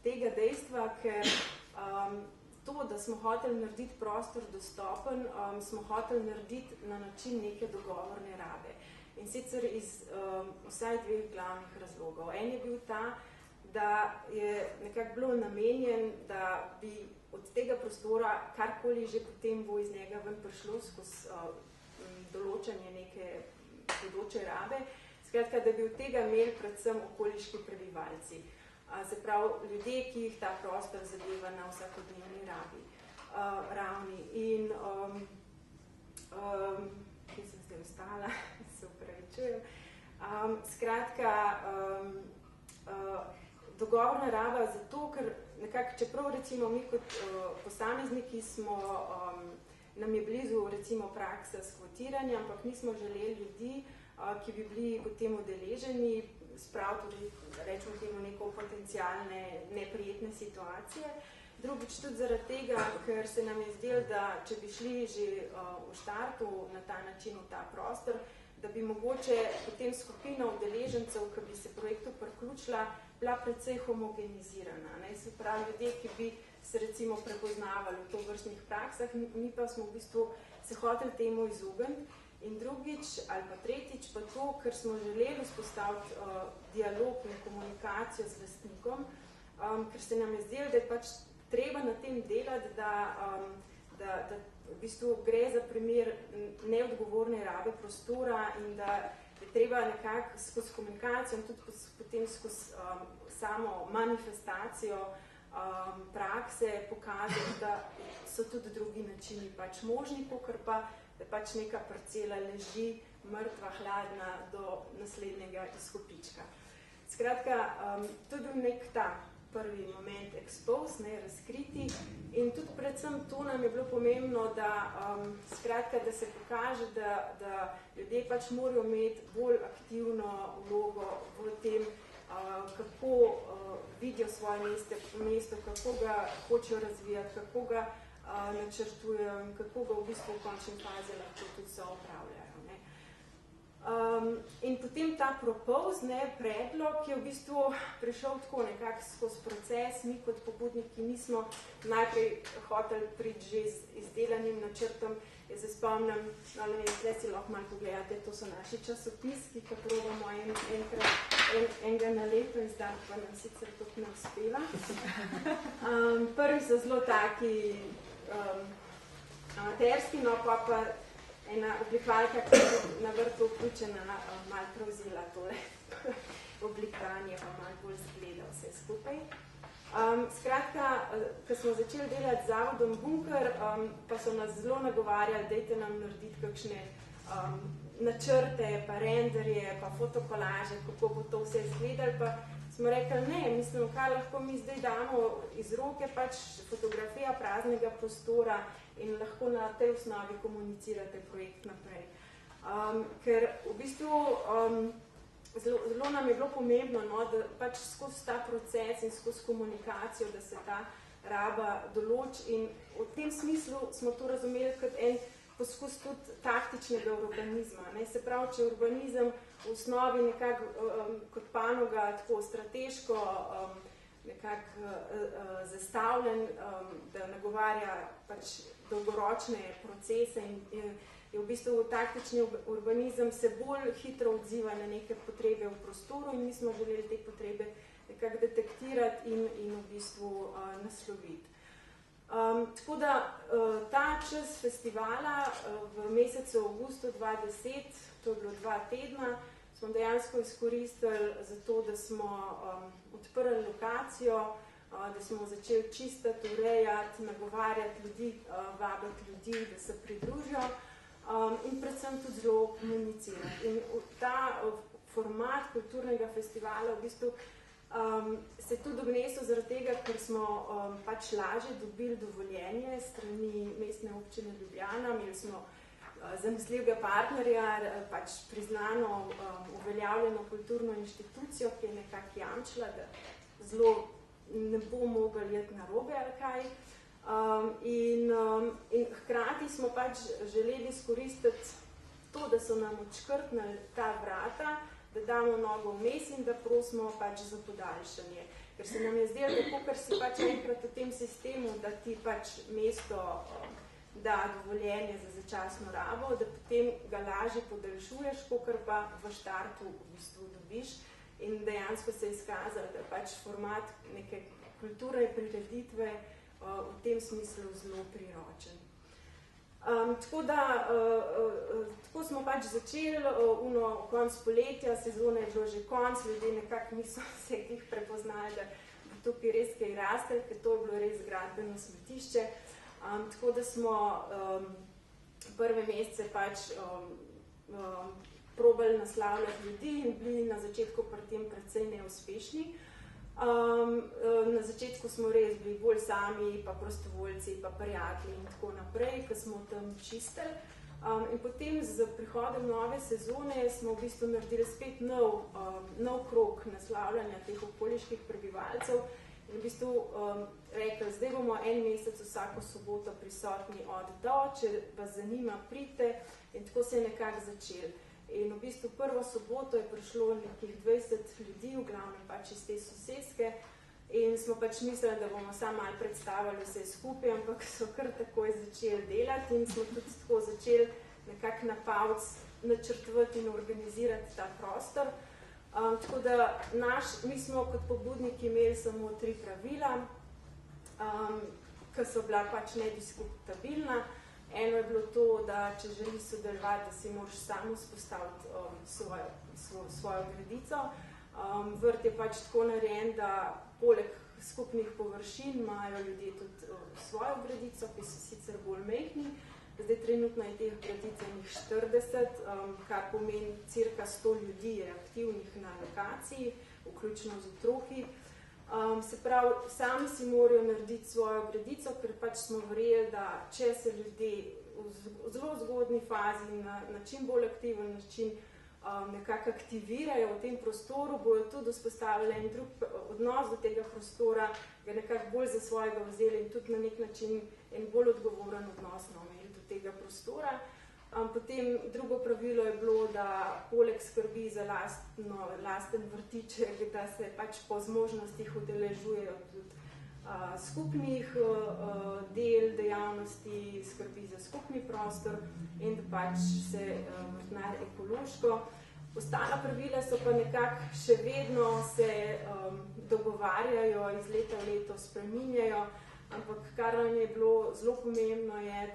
tega dejstva, ker to, da smo hoteli narediti prostor dostopen, smo hoteli narediti na način neke dogovorne rabe. In sicer iz vsaj 2 glavnih razlogov. En je bil ta, da je nekako bilo namenjen, da bi od tega prostora, karkoli že potem bo iz njega ven prišlo skozi določanje neke bodoče rabe, skratka, da bi od tega imeli predvsem okoliški prebivalci. Se pravi, ljudje, ki jih ta prostor zadeva na vsakodnevni ravni. In kje sem zdaj ostala, se upravičujem. Skratka, dogovorna raba zato, ker nekako, čeprav recimo mi kot posamezniki nam je blizu recimo praksa skvotiranja, ampak nismo želeli ljudi, ki bi bili potem udeleženi, sprav tudi, rečemo temu, neko potencialne neprijetne situacije. Drugič tudi zaradi tega, ker se nam je zdelo, da če bi šli že v štartu na ta način v ta prostor, da bi mogoče potem skupina udeležencev, ki bi se projektu priključila, bila precej homogenizirana. Se pravi, ljudje, ki bi se recimo prepoznavali v tovrstnih praksah, mi pa smo v bistvu se hoteli temu izogniti. In drugič ali pa tretjič pa to, ker smo želeli vzpostaviti dialog in komunikacijo z lastnikom, ker se nam je zdelo, da je pač treba na tem delati, da v bistvu gre za primer neodgovorne rabe prostora in da je treba nekako skozi komunikacijo in tudi potem skozi samo manifestacijo prakse pokazati, da so tudi drugi načini pač možni, kakor pa, da pač neka parcela leži mrtva, hladna do naslednjega izkopička. Skratka, to je bil nek ta prvi moment expose, razkriti in tudi predvsem to nam je bilo pomembno, da skratka, da se pokaže, da ljudje pač morajo imeti bolj aktivno vlogo v tem, kako vidijo svoje mesto, kako ga hočejo razvijati, kako ga načrtujejo in kako ga v bistvu v končni fazi lahko tudi soopravljajo. In potem ta propose, predlog, je v bistvu prišel tako nekako skozi proces. Mi kot pobudniki nismo najprej hoteli priti že z izdelanim načrtom. Jaz se spomnim, zdaj si lahko malo pogledate, to so naši časopiski, ki probamo enega na leto izdati, pa nam sicer tudi ne uspeva. Prvi so zelo taki amaterski, no pa ena oblikovalka, ki je na vrtu vključena, malo prevzela tole oblikovanje, pa malo bolj zgleda vse skupaj. Skratka, ko smo začeli delati z zavodom Bunker, pa so nas zelo nagovarjali, dajte nam narediti kakšne načrte, pa renderje, pa fotokolaže, kako bo to vse izgledali, pa smo rekli, ne, mislim, kaj lahko mi zdaj damo iz roke, pač fotografija praznega prostora in lahko na tej osnovi komunicirate projekt naprej. Ker v bistvu zelo nam je bilo pomembno, da pač skozi ta proces in skozi komunikacijo, da se ta raba določi in v tem smislu smo to razumeli kot en poskus tudi taktičnega urbanizma. Se pravi, če urbanizem v osnovi nekako kot panoga tako strateško nekako zastavljen, da nagovarja pač dolgoročne procese in je v bistvu taktični urbanizem se bolj hitro odziva na neke potrebe v prostoru in mi smo želeli te potrebe nekako detektirati in v bistvu nasloviti. Tako da ta čas festivala v mesecu avgustu 2010, to je bilo 2 tedna, smo dejansko izkoristili za to, da smo odprli lokacijo, da smo začeli čistiti, urejati, nagovarjati ljudi, vabiti ljudi, da se pridružijo in predvsem tudi zelo komunicirati. In ta format kulturnega festivala v bistvu se je tudi obnesel zaradi tega, ker smo pač lažje dobili dovoljenje strani Mestne občine Ljubljana, imeli smo zanesljivega partnerja, pač priznano uveljavljeno kulturno inštitucijo, ki je nekako jamčila, da zelo ne bo mogel jeti narobe ali kaj. In hkrati smo pač želeli izkoristiti to, da so nam odškrtnili ta vrata, da damo nogo vmes in da prosimo pač za podaljšanje. Ker se nam je zdelo tako, ker si pač enkrat v tem sistemu, da ti pač mesto da dovoljenje za začasno rabo, da potem ga lažje podaljšuješ, kakor pa v štartu v bistvu dobiš. In dejansko se je izkazalo, da pač format neke kulturne prireditve v tem smislu zelo priročen. Tako smo pač začeli, konc poletja, sezone je bilo že konc, ljudje nekako niso se jih prepoznali, da bo tukaj res kaj rastel, ker to je bilo res gradbeno smetišče. Tako da smo prve mesece pač probali naslavljati ljudi in bili na začetku pri tem precej neuspešni. Na začetku smo res bili bolj sami, pa prostovoljci, pa prijatelji in tako naprej, ko smo tam čistili. In potem z prihodom nove sezone smo v bistvu naredili spet nov krog naslavljanja teh okoliških prebivalcev in v bistvu rekli, zdaj bomo en mesec vsako soboto prisotni od do, če vas zanima, pridite in tako se je nekako začel. In v bistvu prvo soboto je prišlo nekih 20 ljudi, v glavnem pač iz te soseske in smo pač mislili, da bomo samo malo predstavili vse skupaj, ampak so kar takoj začeli delati in smo tudi tako začeli nekako na pavc načrtovati in organizirati ta prostor. Tako da mi smo kot pobudniki imeli samo 3 pravila, ki so bila pač nediskutabilna. Eno je bilo to, da če želiš sodelovati, da si moraš samo spostaviti svojo gredico. Vrt je pač tako narejen, da poleg skupnih površin imajo ljudje tudi svojo gredico, ki so sicer bolj mehni. Zdaj trenutno je teh gredic 40, kar pomeni cirka 100 ljudi je aktivnih na lokaciji, vključno z otroki. Se pravi, sami si morajo narediti svojo gredico, ker pač smo verjeli, da če se ljudje v zelo zgodni fazi na čim bolj aktiven način nekako aktivirajo v tem prostoru, bojo tudi vzpostavili en drug odnos do tega prostora, ga nekako bolj za svojega vzeli in tudi na nek način en bolj odgovoren odnos imeli do tega prostora. Potem drugo pravilo je bilo, da poleg skrbi za lasten vrtiček, da se pač po zmožnostih udeležujejo tudi skupnih del, dejavnosti, skrbi za skupni prostor in da pač se vrtnar ekološko. Ostala pravila so pa nekako še vedno se dogovarjajo, iz leta v leto spreminjajo, ampak kar nam je bilo zelo pomembno je,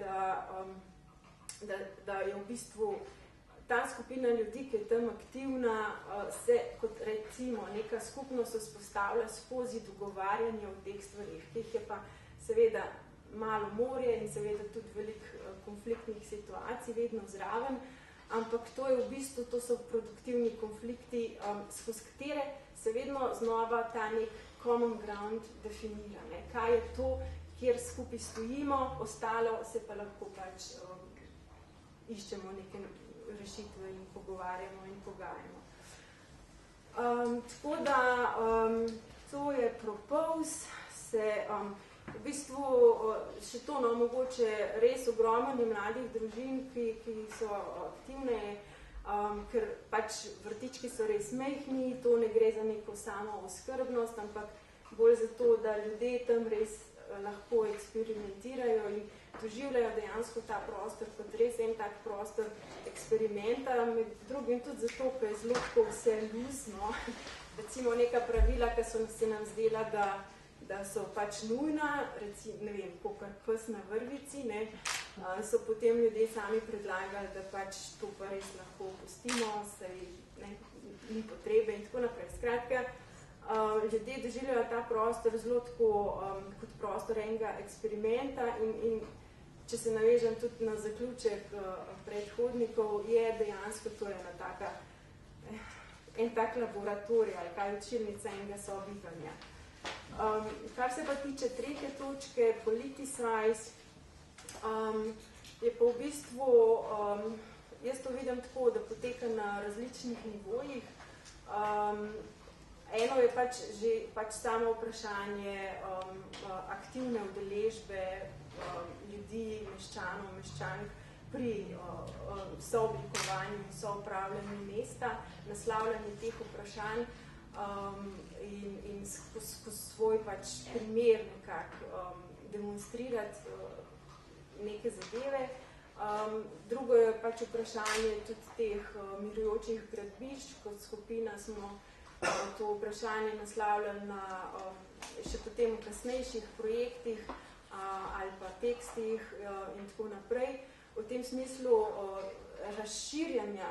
da je v bistvu ta skupina ljudi, ki je tam aktivna, se kot recimo neka skupnost vzpostavlja skozi dogovarjanje o teh stvarih, ki jih je pa seveda malo morje in seveda tudi veliko konfliktnih situacij vedno zraven, ampak to je v bistvu, to so produktivni konflikti, skozi katere se vedno znova ta nek common ground definira, ne? Kaj je to, kjer skupaj stojimo, ostalo se pa lahko pač iščemo neke rešitve in pogovarjamo in pogajamo. Tako da to je propose, se v bistvu še to mogoče res ogromno mladih družin, ki so aktivne, ker pač vrtički so res mehni, to ne gre za neko samo oskrbnost, ampak bolj za to, da ljudje tam res lahko eksperimentirajo in doživljajo dejansko ta prostor kot res en tak prostor eksperimenta, med drugim tudi zato, ker je zelo tako vse luzno. Recimo neka pravila, ki so se nam zdela, da so pač nujna, recimo, ne vem, kakor pes na vrvici, ne, so potem ljudje sami predlagali, da pač to pa res lahko opustimo, saj ni potrebe in tako naprej. Skratka, ljudje doživljajo ta prostor zelo tako kot prostor enega eksperimenta in če se navežem tudi na zaključek predhodnikov, je dejansko to ena taka, en tak laboratorij ali kaj učilnica enega sobivanja. Kar se pa tiče tretje točke, politicize, je pa v bistvu, jaz to vidim tako, da poteka na različnih nivojih. Eno je pač že samo vprašanje aktivne udeležbe ljudi, meščanov, meščank pri sooblikovanju in soupravljanju mesta, naslavljanje teh vprašanj in skozi svoj pač primer nekako demonstrirati neke zadeve. Drugo je pač vprašanje tudi teh mirujočih gradbišč, kot skupina smo to vprašanje naslavljali na še potem v kasnejših projektih ali pa tekstih in tako naprej. V tem smislu razširjanja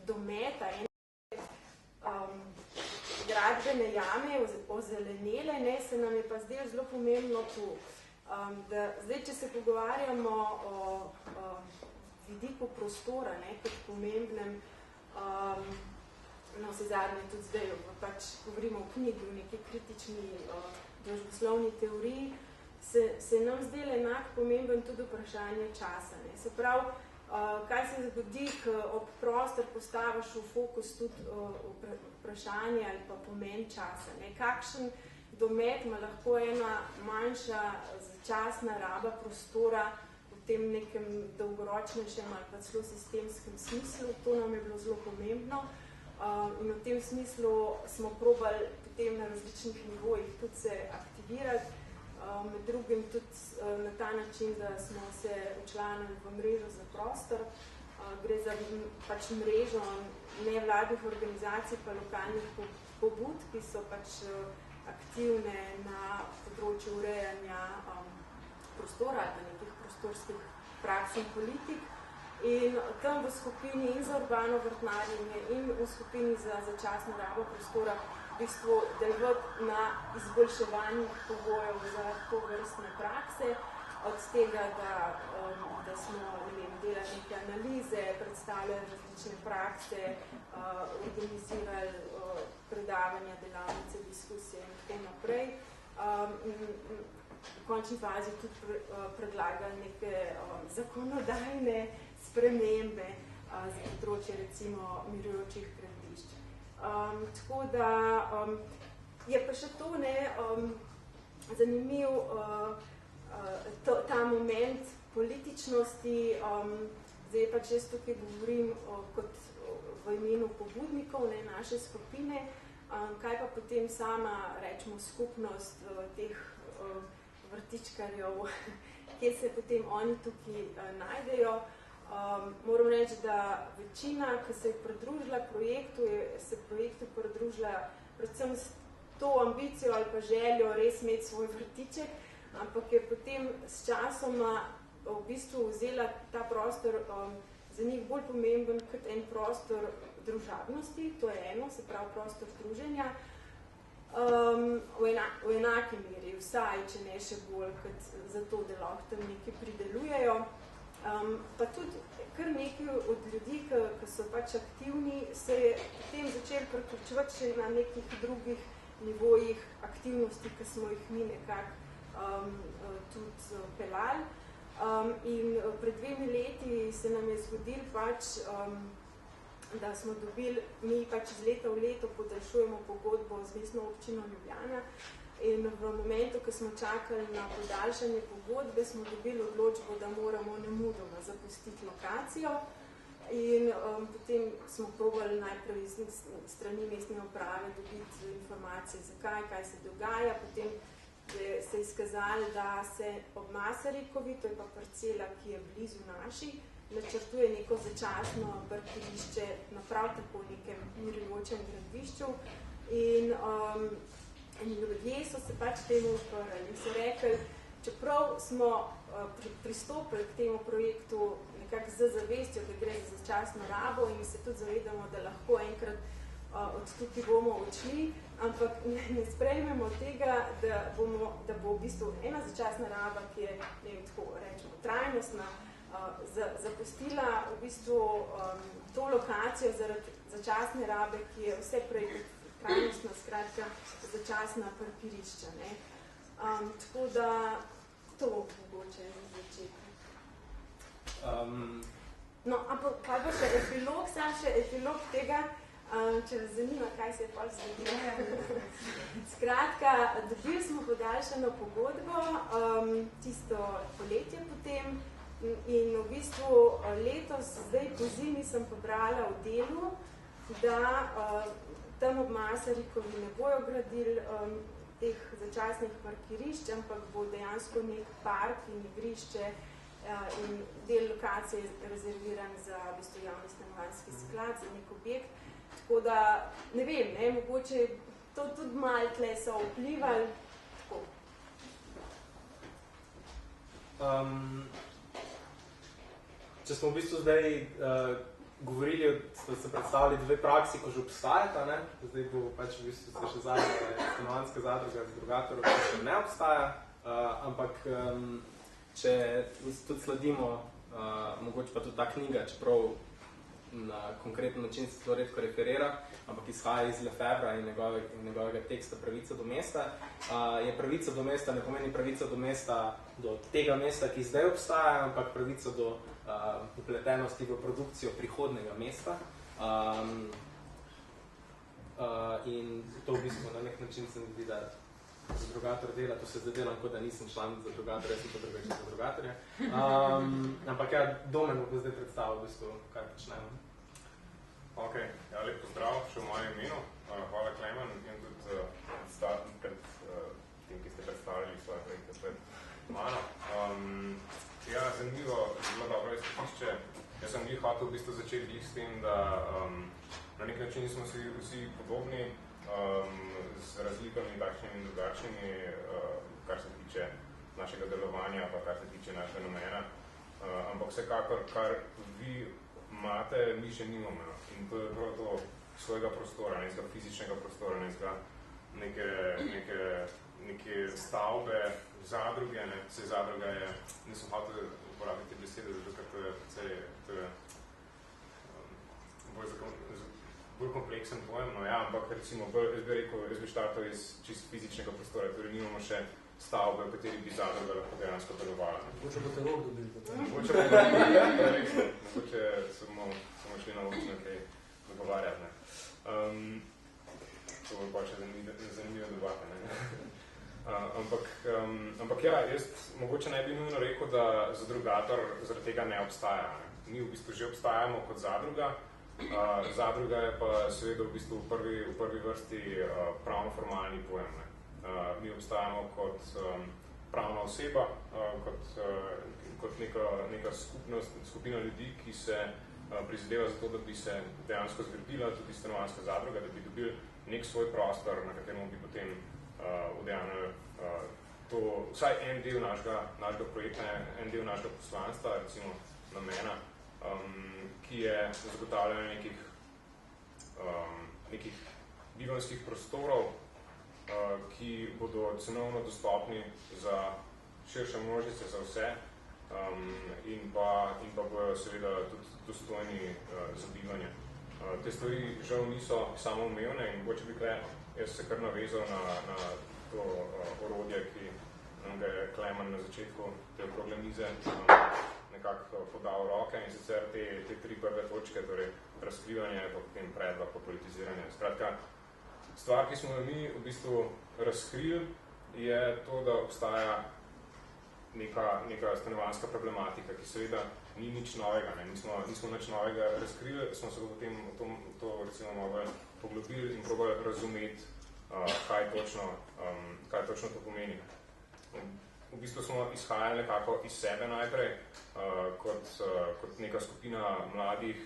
dometa gradbene jame, ozelenele, se nam je pa zdaj zelo pomembno tu. Zdaj, če se pogovarjamo o vidiku prostora, kot pomembnem, no, vse zadnje tudi zdaj, pač govorimo o knjigi, v neki kritični družboslovni teoriji, se nam zdaj enak pomemben tudi vprašanje časa. Se pravi, kaj se zgodi, ko ob prostor postaviš v fokus tudi vprašanje ali pa pomen časa. Kakšen domet ima lahko ena manjša začasna raba prostora v tem nekem dolgoročnejšem ali pa celo sistemskem smislu. To nam je bilo zelo pomembno. In v tem smislu smo probali potem na različnih nivojih tudi se aktivirati, med drugim tudi na ta način, da smo se včlanili v mrežo za prostor. Gre za pač mrežo nevladnih organizacij pa lokalnih pobud, ki so pač aktivne na področju urejanja prostora ali pa nekih prostorskih praks in politik. In tam v skupini in za urbano vrtnarjenje in v skupini za začasno rabo prostora v bistvu delovati na izboljševanju pogojev za tovrstne prakse, od tega, da smo delali neke analize, predstavljali različne prakse, organizirali predavanja, delavnice, diskusije in tako naprej. V končni fazi tudi predlagali neke zakonodajne spremembe. za področje recimo mirujočih gradbišč. Tako da je pa še to zanimiv ta moment političnosti. Zdaj pač jaz tukaj govorim kot v imenu pobudnikov naše skupine, kaj pa potem sama, rečemo, skupnost teh vrtičkarjev, kjer se potem oni tukaj najdejo. Moram reči, da večina, ki se je pridružila projektu, se projektu pridružila predvsem s to ambicijo ali pa željo res imeti svoj vrtiček, ampak je potem s časoma v bistvu vzela ta prostor za njih bolj pomemben kot en prostor družabnosti, to je eno, se pravi prostor druženja, v enaki meri, vsaj, če ne še bolj, kot za to, da lahko tam nekaj pridelujejo. Pa tudi kar nekaj od ljudi, ki so pač aktivni, se je potem začeli priključevati še na nekih drugih nivojih aktivnosti, ki smo jih mi nekako tudi pelali. In pred 2 leti se nam je zgodil pač, da smo dobili, mi pač iz leta v leto podaljšujemo pogodbo z Mestno občino Ljubljana in v momentu, ko smo čakali na podaljšanje pogodbe, smo dobili odločbo, da moramo nemudoma zapustiti lokacijo in potem smo probali najprej iz strani mestne uprave dobiti informacije, zakaj, kaj se dogaja, potem se je izkazali, da se ob Masarikovi, to je pa parcela, ki je blizu naši, načrtuje neko začasno parkirišče na prav tako nekem mirujočem gradbišču in ljudje so se pač temu uprli in so rekli, čeprav smo pristopili k temu projektu nekako z zavestjo, da gre za začasno rabo in se tudi zavedamo, da lahko enkrat od tukaj bomo odšli, ampak ne sprejmemo tega, da bo v bistvu ena začasna raba, ki je, ne vem, tako rečemo, trajnostna, zapustila v bistvu to lokacijo zaradi začasne rabe, ki je vse prej trajnostna, skratka, začasna parkirišča. Tako da to mogoče za začetek. No, ampak kaj pa še epilog tega, če vas zanima, kaj se je pol zgodilo. Skratka, dobili smo podaljšano pogodbo, tisto poletje potem in v bistvu letos, zdaj po zimi sem pobrala v delu, da tam ob Masarikovi ne bojo gradili teh začasnih parkirišč, ampak bo dejansko nek park in igrišče in del lokacije rezerviran za v bistvu javni stanovanjski sklad, za nek objekt. Tako da, ne vem, mogoče to tudi malo tle so vplivali. Tako. Če smo v bistvu zdaj govorili, da se predstavili 2 praksi, ko že obstajata, zdaj bo pač v bistvu se še zadnja stanovanjska zadruga z Drogatorov, ki še ne obstaja, ampak če tudi sledimo, mogoče pa tudi ta knjiga, čeprav na konkreten način se to redko referira, ampak izhaja iz Lefebvra in njegovega teksta Pravica do mesta. Je pravica do mesta ne pomeni pravica do mesta do tega mesta, ki zdaj obstaja, ampak pravica do upletenosti v produkcijo prihodnega mesta. In to v bistvu na nek način se mi zdi, da za Drogator dela, to se zdaj delam, kot da nisem član za Drogatorja, jaz sem pa drugače za Drogatorja. Ampak ja, Domen bo zdaj predstavil v bistvu, kaj počnemo. Ok, ja, lep pozdrav še v mojem imenu. Hvala, Klemen, in tudi pred tem, ki ste predstavljali svoje projekte pred mano. Ja, zanimivo, zelo dobro izhodišče. Jaz sem glih hotel v bistvu začeti glih s tem, da na nek način smo si vsi podobni, z razlikami takšnimi in drugačnimi, kar se tiče našega delovanja, pa kar se tiče našega namena. Ampak vsekakor, kar vi imate, mi še nimamo. In to je prav to svojega prostora, nekega fizičnega prostora, neke stavbe, zadruge, vse zadruga je, nisem hotel uporabiti besede, zato ker to je bolj kompleksen pojem, no ja, ampak recimo, jaz bi štartal iz čist fizičnega prostora, torej nimamo še stavbe, v kateri bi zadruga lahko dejansko delovala. Mogoče boste rok dobili. Mogoče boste, mogoče samo smo šli na občino kaj dogovarjati. To bo pa še zanimiva debata. Ampak ja, jaz mogoče ne bi nujno rekel, da zadrugator zaradi tega ne obstaja. Ne. Mi v bistvu že obstajamo kot zadruga. Zadruga je pa seveda v bistvu v prvi vrsti pravno-formalni pojem. Ne. Mi obstajamo kot pravna oseba, kot neka skupina ljudi, ki se prizadeva za to, da bi se dejansko zgradila tudi stanovanjska zadruga, da bi dobili nek svoj prostor, na katerem bi potem udejanjili to, vsaj en del našega projekta, en del našega poslanstva, recimo namena, ki je zagotavljanje nekih bivanjskih prostorov, ki bodo cenovno dostopni za širše množice, za vse, in pa bojo seveda tudi dostojni za bivanje. Te stvari žal niso samoumevne in mogoče bi jaz se kar navezal na to orodje, ki nam ga je Klemen na začetku te okrogle mize nekako podal roke, in sicer te tri prve točke, torej razkrivanje, pa potem predlog, pa politiziranje. Skratka, stvar, ki smo jo mi v bistvu razkrili, je to, da obstaja neka stanovanjska problematika, ki seveda ni nič novega. Ne. Nismo nič novega razkrili, smo se potem to recimo mogli poglobili in probali razumeti, kaj točno to pomeni. V bistvu smo izhajali nekako iz sebe najprej, kot neka skupina mladih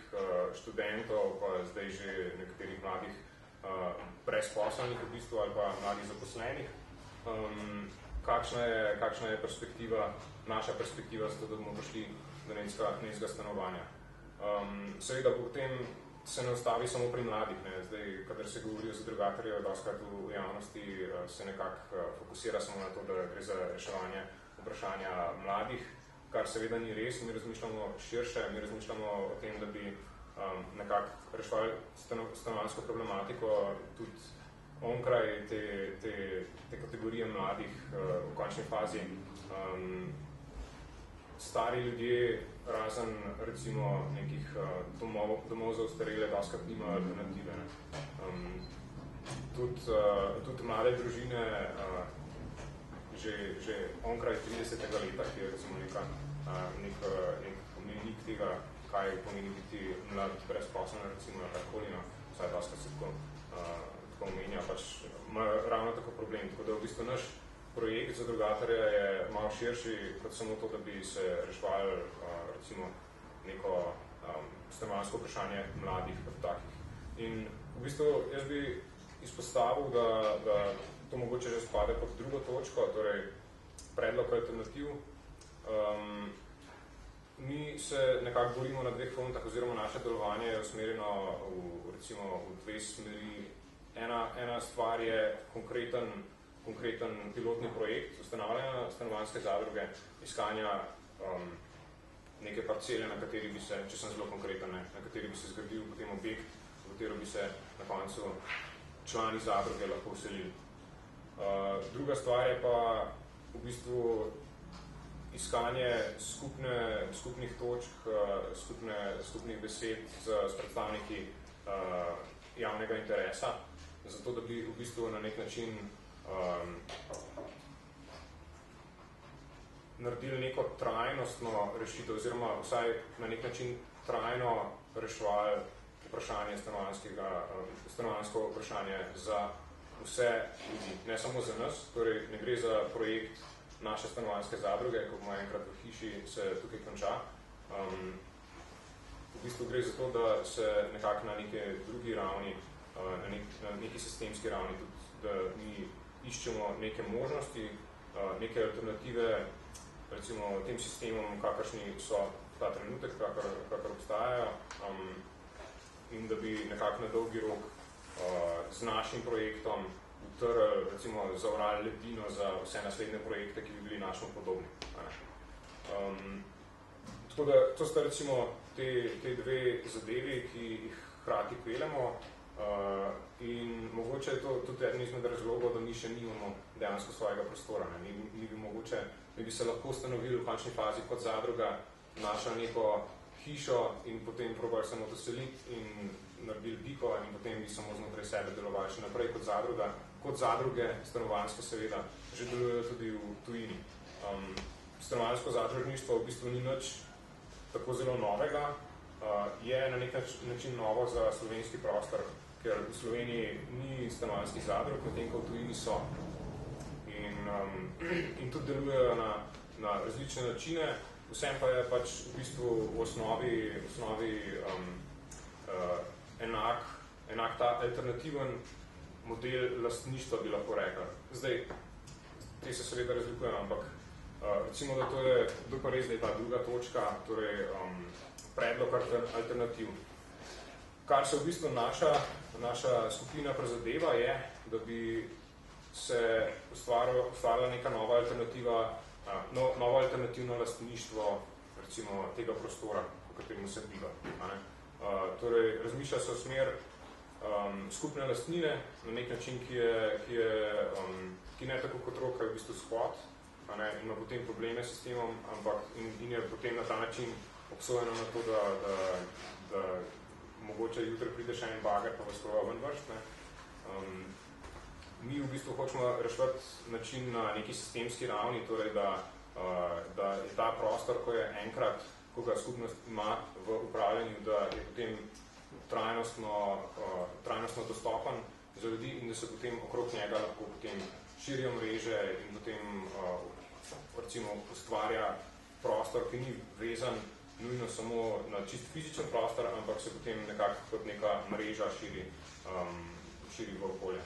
študentov, pa zdaj že nekaterih mladih brezposelnih v bistvu, ali pa mladih zaposlenih. Kakšna je perspektiva, naša perspektiva, zato da bomo prišli do nekega stanovanja. Seveda potem se ne ostavi samo pri mladih. Ne. Zdaj, kadar se govori o zadrugatorju, dostakrat v javnosti se nekako fokusira samo na to, da gre za reševanje vprašanja mladih, kar seveda ni res. Mi razmišljamo širše, mi razmišljamo o tem, da bi nekako reševali stanovanjsko problematiko tudi onkraj te kategorije mladih v končni fazi. Stari ljudje, razen recimo nekih domov za ostarele, dostakrat nimajo alternative. Tudi mlade družine že onkraj 30. leta, ki je recimo nek pomenik tega, kaj pomeni biti mlad brezposeln, recimo karkoli, vsaj dostakrat se tako omenja, pač ima ravno tako problem. Tako da v bistvu naš projekt zadrugatorja je malo širši kot samo to, da bi se reševali recimo neko stanovanjsko vprašanje mladih kot takih. In v bistvu jaz bi izpostavil, da to mogoče že spade pod drugo točko, torej predlog alternativ. Mi se nekako borimo na dveh frontah, oziroma naše delovanje je usmerjeno recimo v dve smeri. Ena stvar je konkreten pilotni projekt ustanavljanja stanovanjske zadruge, iskanja neke parcele, na kateri bi se, če sem zelo konkreten, na kateri bi se zgradil potem objekt, v katero bi se na koncu člani zadruge lahko vselili. Druga stvar je pa v bistvu iskanje skupnih točk, skupnih besed s predstavniki javnega interesa, zato da bi v bistvu na nek način naredili neko trajnostno rešitev, oziroma vsaj na nek način trajno reševali vprašanje stanovanjsko vprašanje za vse ljudi, ne samo za nas, torej ne gre za projekt naše stanovanjske zadruge, ko bomo enkrat v hiši se tukaj konča. V bistvu gre za to, da se nekako na neke drugi ravni, na neki sistemski ravni tudi, da mi iščemo neke možnosti, neke alternative, recimo tem sistemom, kakršni so ta trenutek, kakor obstajajo, in da bi nekako na dolgi rok z našim projektom utrli, recimo zavrali ledino za vse naslednje projekte, ki bi bili našemu podobni. Tako da to sta recimo te dve zadevi, ki jih hkrati peljemo, in mogoče je to tudi eden izmed razlogov, da mi še nimamo dejansko svojega prostora. Mi bi se lahko ustanovili v končni fazi kot zadruga, našla neko hišo in potem probajo samo doseliti in naredili biko in potem bi samo znotraj sebe delovali še naprej kot zadruga. Kot zadruge, stanovanjske seveda, že delujejo tudi v tujini. Stanovanjsko zadružništvo v bistvu ni nič tako zelo novega, je na nek način novo za slovenski prostor, ker v Sloveniji ni stanovanjskih zadrug, medtem ko v tujini so. In tudi delujejo na različne načine, vsem pa je pač v bistvu v osnovi enak ta alternativen model lastništva, bi lahko rekla. Zdaj, te se seveda razlikujem, ampak recimo, da to je pa res, da je ta druga točka, torej predlog alternativ. Kar se v bistvu naša skupina prizadeva je, da bi se ustvarila neka nova alternativa, novo alternativno lastništvo recimo tega prostora, v katerem se biva. Torej, razmišlja se o smer skupne lastnine na nek način, ki ne tako kot roka je v bistvu shod, ima potem probleme s sistemom, ampak in je potem na ta način obsojeno na to, da mogoče jutri pride še en bager, pa vas prova ven vrst. Mi v bistvu hočemo rešiti način na neki sistemski ravni, torej da je ta prostor, ko je enkrat, ko ga skupnost ima v upravljanju, da je potem trajnostno dostopen za ljudi in da se potem okrog njega lahko potem širijo mreže in potem recimo ustvarja prostor, ki ni vezan nujno samo na čist fizičen prostor, ampak se potem nekako kot neka mreža širi v okolje.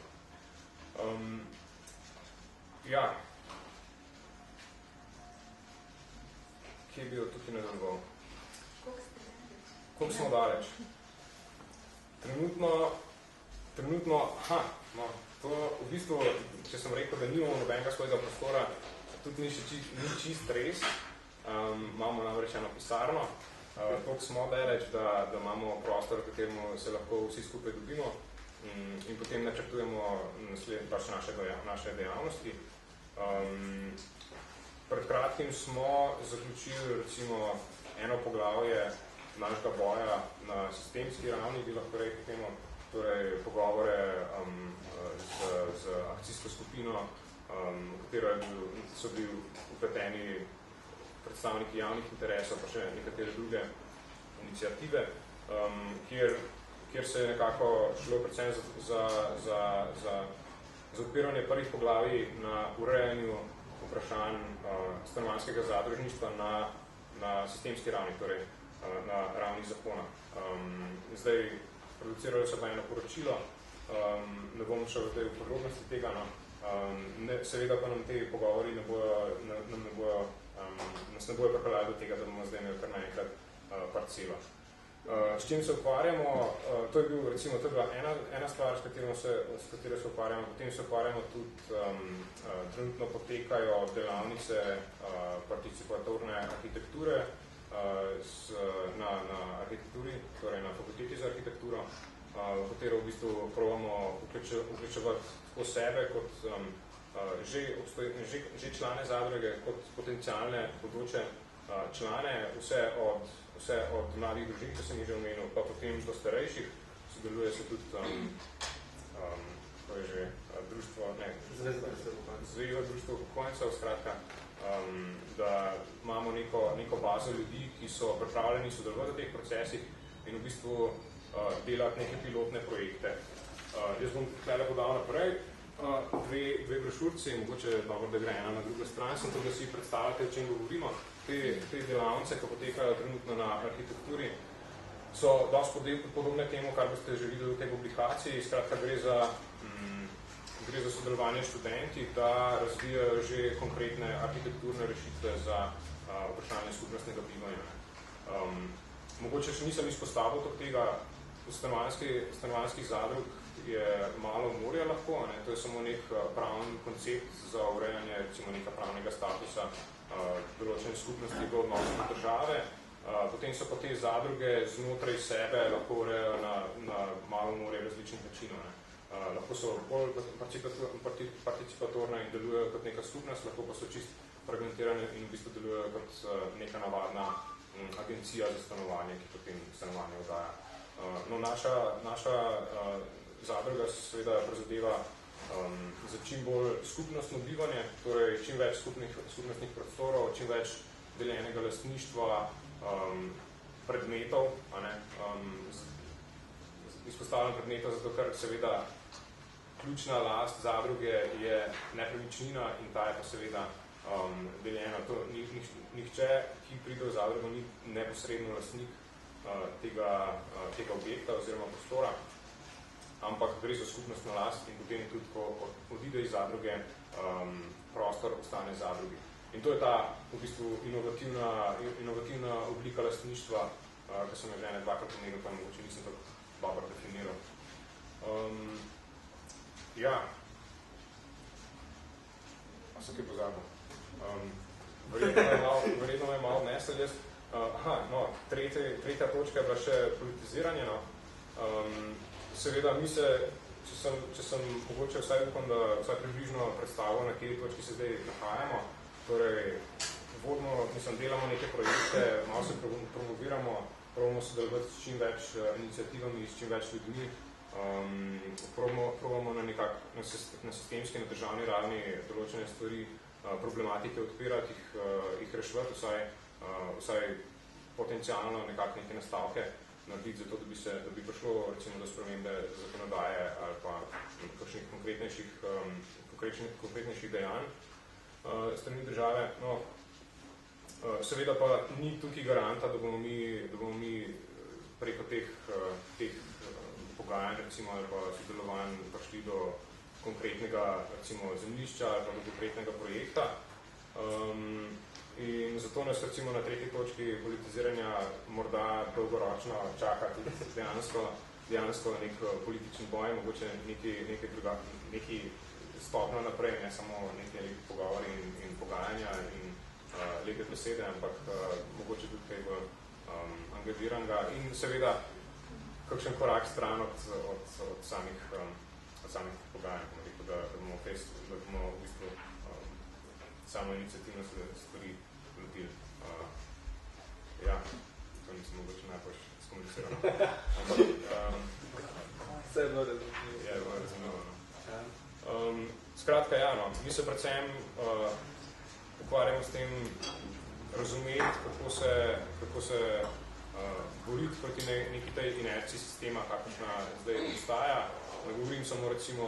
Ja. Kje bi jo tukaj nadaljeval? Koliko smo daleč? Trenutno, to v bistvu, če sem rekel, da nimamo nobenega svojega prostora, tudi ni čist res. Imamo namreč eno pisarno, toliko smo daleč, da imamo prostor, v katerem se lahko vsi skupaj dobimo in potem načrtujemo pač naše dejavnosti. Pred kratkim smo zaključili recimo eno poglavje našega boja na sistemski ravni, bi lahko rekel temu, torej pogovore z akcijsko skupino, v katero so bili vpleteni predstavniki javnih interesov, pa še nekatere druge iniciative, kjer se je nekako šlo predvsem za odpiranje prvih poglavij na urejanju vprašanj stanovanjskega zadružništva na sistemski ravni, torej na ravni zakona. Zdaj, producirali so pa eno poročilo, ne bom šel v podrobnosti tega, seveda pa nam te pogovori nas ne bojo pripeljali do tega, da bomo zdaj imeli kar naenkrat parcelo. S čim se ukvarjamo, to je bila ena stvar, s katero se ukvarjamo, potem se ukvarjamo tudi, trenutno potekajo delavnice participatorne arhitekture na arhitekturi, torej na fakulteti za arhitekturo, v katero v bistvu probamo vključevati tako sebe kot že člane zadruge, kot potencialne bodoče člane, vse od mladih družin, ki sem jih že omenil, pa potem do starejših, sodeluje se tudi to je že društvo, Zveza društvo upokojencev, skratka, da imamo neko bazo ljudi, ki so pripravljeni sodelovati v teh procesih in v bistvu delati neke pilotne projekte. Jaz bom tukaj podal naprej dve brošurci, mogoče je dobro, da gre ena na drugo stran, sem to, da si predstavljate, o čem govorimo. Te delavnice, ki potekajo trenutno na arhitekturi, so dosti podobne temu, kar boste že videli v tej publikaciji. Skratka, gre za sodelovanje študenti, da razvijajo že konkretne arhitekturne rešitve za vprašanje skupnostnega bivanja. Mogoče še nisem izpostavil tega, v stanovanjskih zadrug je malo morja lahko, to je samo nek pravni koncept za urejanje recimo neka pravnega statusa določene skupnosti v odnosu do države. Potem so pa te zadruge znotraj sebe lahko urejajo na malo morje različnih načinov. Lahko so bolj participatorne in delujejo kot neka skupnost, lahko pa so čist fragmentirane in v bistvu delujejo kot neka navadna agencija za stanovanje, ki potem stanovanje oddaja. No, naša zadruga se seveda prizadeva za čim bolj skupnostno bivanje, torej čim več skupnostnih prostorov, čim več deljenega lastništva, predmetov, izpostavljam predmetov, zato ker seveda ključna last zadruge je nepremičnina in ta je pa seveda deljena. Nihče, ki pride v zadrugo, ni neposredno lastnik tega objekta oziroma prostora, ampak gre za skupnostno last in potem tudi, ko odide iz zadruge, prostor ostane zadrugi. In to je ta v bistvu inovativna oblika lastništva, ki sem jo že dvakrat omenil, pa mogoče nisem tako dobro definiral. Ja. A sem kaj pozabil? Verjetno me malo nesel jaz. Tretja točka je bila še politiziranje. Seveda mi se, če sem mogoče vsaj upam, da vsaj približno predstavil, na kje točki se zdaj nahajamo. Torej, delamo neke projekte, malo se promoviramo, probamo sodelovati s čim več iniciativami, s čim več ljudmi, probamo na sistemski, na državni ravni določene stvari, problematike odpirati, jih reševati, vsaj potencialno nekako neke nastavke narediti, zato da bi prišlo recimo do spremembe zakonodaje ali pa kakšnih konkretnejših dejanj strani države. No, seveda pa ni tukaj garanta, da bomo mi preko teh pogajanj recimo, ali pa sodelovanj prišli do konkretnega recimo, zemljišča ali pa do konkretnega projekta. In zato nas recimo na tretji točki politiziranja morda dolgoročno čaka tudi dejansko nek politični boj, mogoče neki stopno naprej, ne samo neki pogovori in pogajanja in lepe besede, ampak mogoče tudi kaj angažiranga in seveda kakšen korak stran od samih pogajanj, da bomo v bistvu samo iniciativno stvari lotili. Ja, to nisem mogoče najbolj skomunicirano. Vse je bilo razumljivo. Je bilo razumljivo. Skratka, ja, no, mi se predvsem ukvarjamo s tem razumeti, kako se boriti proti neki tej inerciji sistema, kakršna zdaj obstaja. Ne govorim samo recimo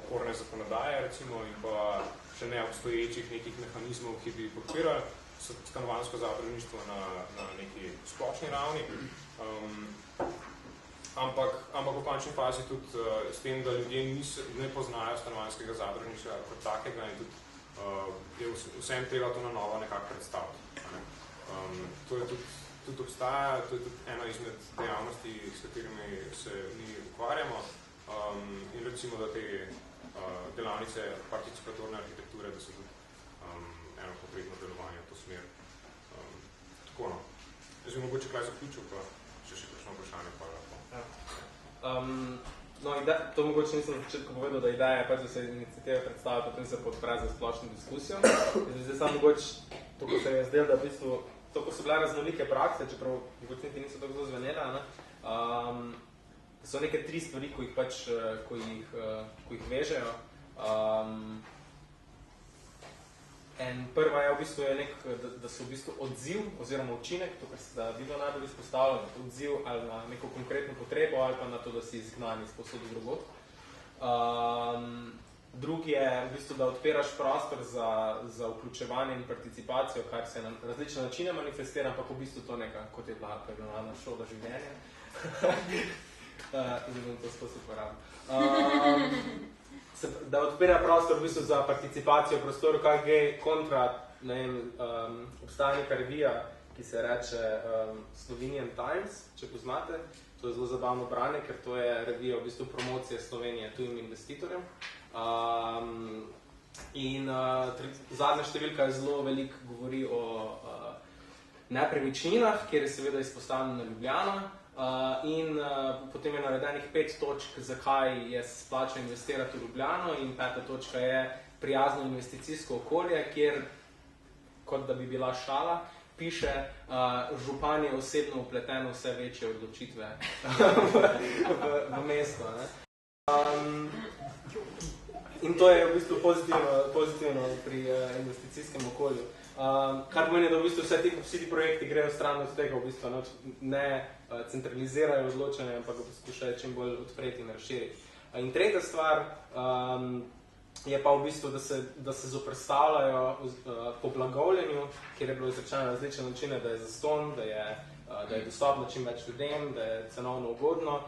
okorne zakonodaje recimo, in pa še neobstoječih nekih mehanizmov, ki bi podpirali stanovanjsko zadružništvo na neki splošni ravni. Ampak v končni fazi tudi s tem, da ljudje ne poznajo stanovanjskega zadružništva kot takega in tudi je vsem treba to na novo nekako predstaviti. To je tudi obstaja, to je tudi ena izmed dejavnosti, s katerimi se mi ukvarjamo. In recimo, da te delavnice participatorne arhitekture, da so tudi eno konkretno delovanje v to smer. Tako, no. Jaz bi mogoče kaj zaključil, pa še kakšno vprašanje pa lahko. To mogoče nisem na začetku povedal, da ideja je pač, da se iniciative predstavlja, potem se podpre za splošno diskusijo. Zdaj samo mogoče, to, ko se je zdel, da v bistvu, to, ko so bile raznolike prakse, čeprav mogoče niti niso tako zelo zvenela, so neke tri stvari, ko jih vežejo. Prva je v bistvu, da so v bistvu odziv oziroma učinek, to, kar se bilo najbolj izpostavljeno, odziv ali na neko konkretno potrebo ali pa na to, da si izgnan iz posod drugod. Drugi je v bistvu, da odpiraš prostor za vključevanje in participacijo, kar se na različne načine manifestira, ampak v bistvu to neka, kot je bila pregnana šola življenja. In bom to sposob uporabil. Da odpira prostor v bistvu za participacijo v prostoru, kak je kontra, obstaja neka revija, ki se reče Slovenian Times, če poznate. To je zelo zabavno branje, ker to je revija v bistvu promocije Slovenije tujim investitorjem. In zadnja številka je zelo veliko govori o nepremičninah, kjer je seveda izpostavljena Ljubljana. In potem je navedenih 5 točk, zakaj je splača investirati v Ljubljano, in 5. točka je prijazno investicijsko okolje, kjer, kot da bi bila šala, piše, župan je osebno upleten v vse večje odločitve v mesto. Ne? In to je v bistvu pozitivno pri investicijskem okolju. Kar pomeni, da v bistvu vsi ti projekti grejo stran od tega, v bistvu ne centralizirajo odločanje, ampak ga poskušajo čim bolj odpreti in razširiti. In tretja stvar je pa v bistvu, da se zoprstavljajo po blagovljenju, kjer je bilo izrečeno različne načine, da je zastonj, da je dostopno čim več ljudem, da je cenovno ugodno.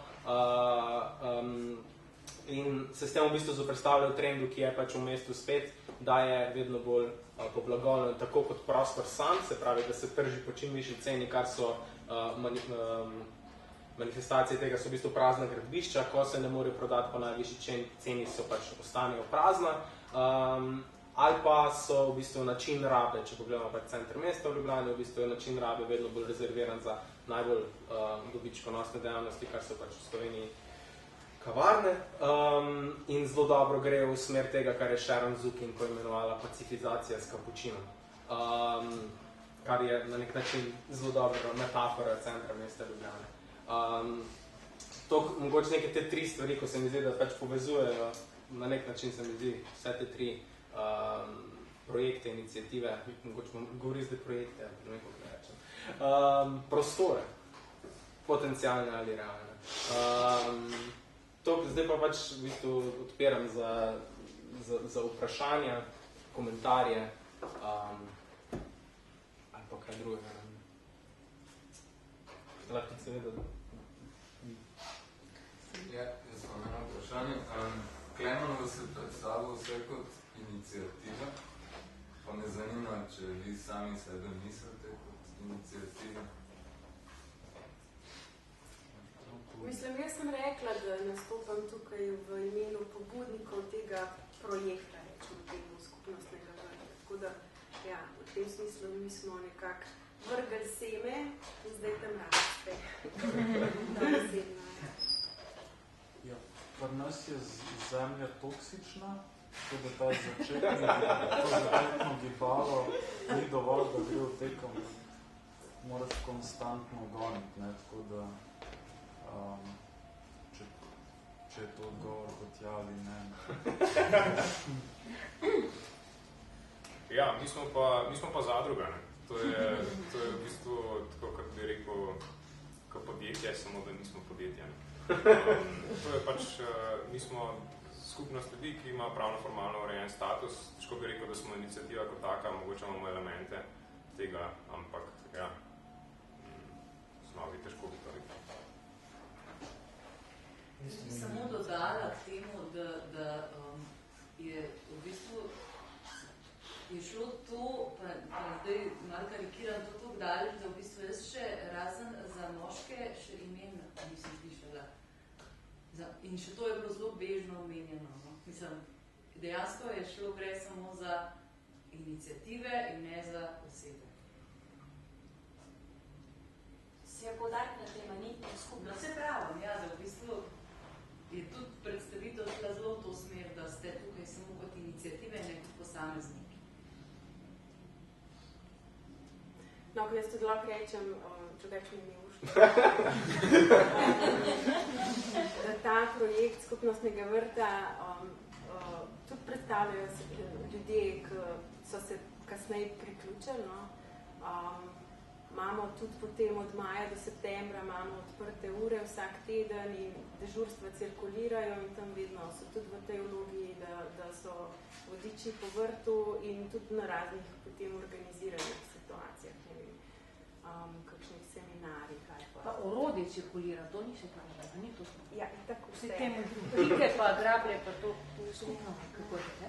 In se s tem v bistvu zoprstavljajo trendu, ki je pač v mestu spet, da je vedno bolj poblagovljen tako kot prostor sam, se pravi, da se trži po čim višji ceni, kar so manifestacije tega so v bistvu prazna gradbišča, ko se ne more prodati po najvišji ceni, so pač ostanejo prazna. Ali pa so v bistvu način rabe, če pogledamo pač center mesta v Ljubljani, v bistvu je način rabe vedno bolj rezerviran za najbolj dobičkonosne dejavnosti, kar so pač v Sloveniji kavarne, in zelo dobro grejo v smer tega, kar je Sharon Zukin poimenovala pacifizacija s kapučinom, kar je na nek način zelo dobra metafora centra mesta Ljubljane. Mogoče neke te tri stvari, ko se mi zdi, da pač povezujejo, na nek način se mi zdi vse te tri projekte, iniciative, mogoče bom govoril zdaj projekte, nekaj kaj rečem, prostore, potencialne ali realne. Zdaj pa pač v bistvu odpiram za vprašanja, komentarje ali pa kaj drugega. Lahko seveda. Ja, jaz imam eno vprašanje. Klemanovo se predstavlja vse kot iniciativa, pa me zanima, če vi sami sebe mislite kot iniciativa. Mislim, jaz sem rekla, da nastopam tukaj v imenu pobudnikov tega projekta, rečemo temu skupnostnega vrta. Tako da, ja, v tem smislu mi smo nekako vrgli seme in zdaj tam raste. Ja, pri nas je zemlja toksična, tako da ta začetno gibalo ni dovolj, da gre v tekom, moraš konstantno goniti, ne, tako da če je to odgovor kot ja ali ne. Ja, mi smo pa zadruga, ne. To je v bistvu tako, kot bi rekel, kot podjetje, samo da nismo podjetje. To je pač, mi smo skupnost ljudi, ki ima pravno-formalno urejen status. Težko bi rekel, da smo iniciativa kot taka, mogoče imamo elemente tega, ampak ja, osnovi težko bi to rekel. Jaz bi samo dodala k temu, da je v bistvu je šlo to, pa zdaj malo karikiram to tako daleč, da v bistvu jaz še razen za moške še imen nisem slišala. In še to je bilo zelo bežno omenjeno. No? Mislim, dejansko je šlo gre samo za iniciative in ne za osebe. Si je poudarjena tema, ni skupno. No, se pravim, ja, da v bistvu je tudi predstavitev šla zelo v to smer, da ste tukaj samo kot iniciative, ne kot posamezniki. No, ko jaz tudi lahko rečem, drugače mi je ušlo, da ta projekt skupnostnega vrta tudi predstavljajo ljudje, ki so se kasneje priključili. No. Imamo tudi potem od maja do septembra imamo odprte ure vsak teden in dežurstva cirkulirajo in tam vedno so tudi v tej vlogi, da so vodiči po vrtu in tudi na raznih potem organiziranih situacijah, ne vem, kakšnih seminarjih ali pa. Pa orodje cirkulira, to ni še kaj, ni to smo. Ja, in tako vse temu trike pa grablje pa to skupno, kako je, ne?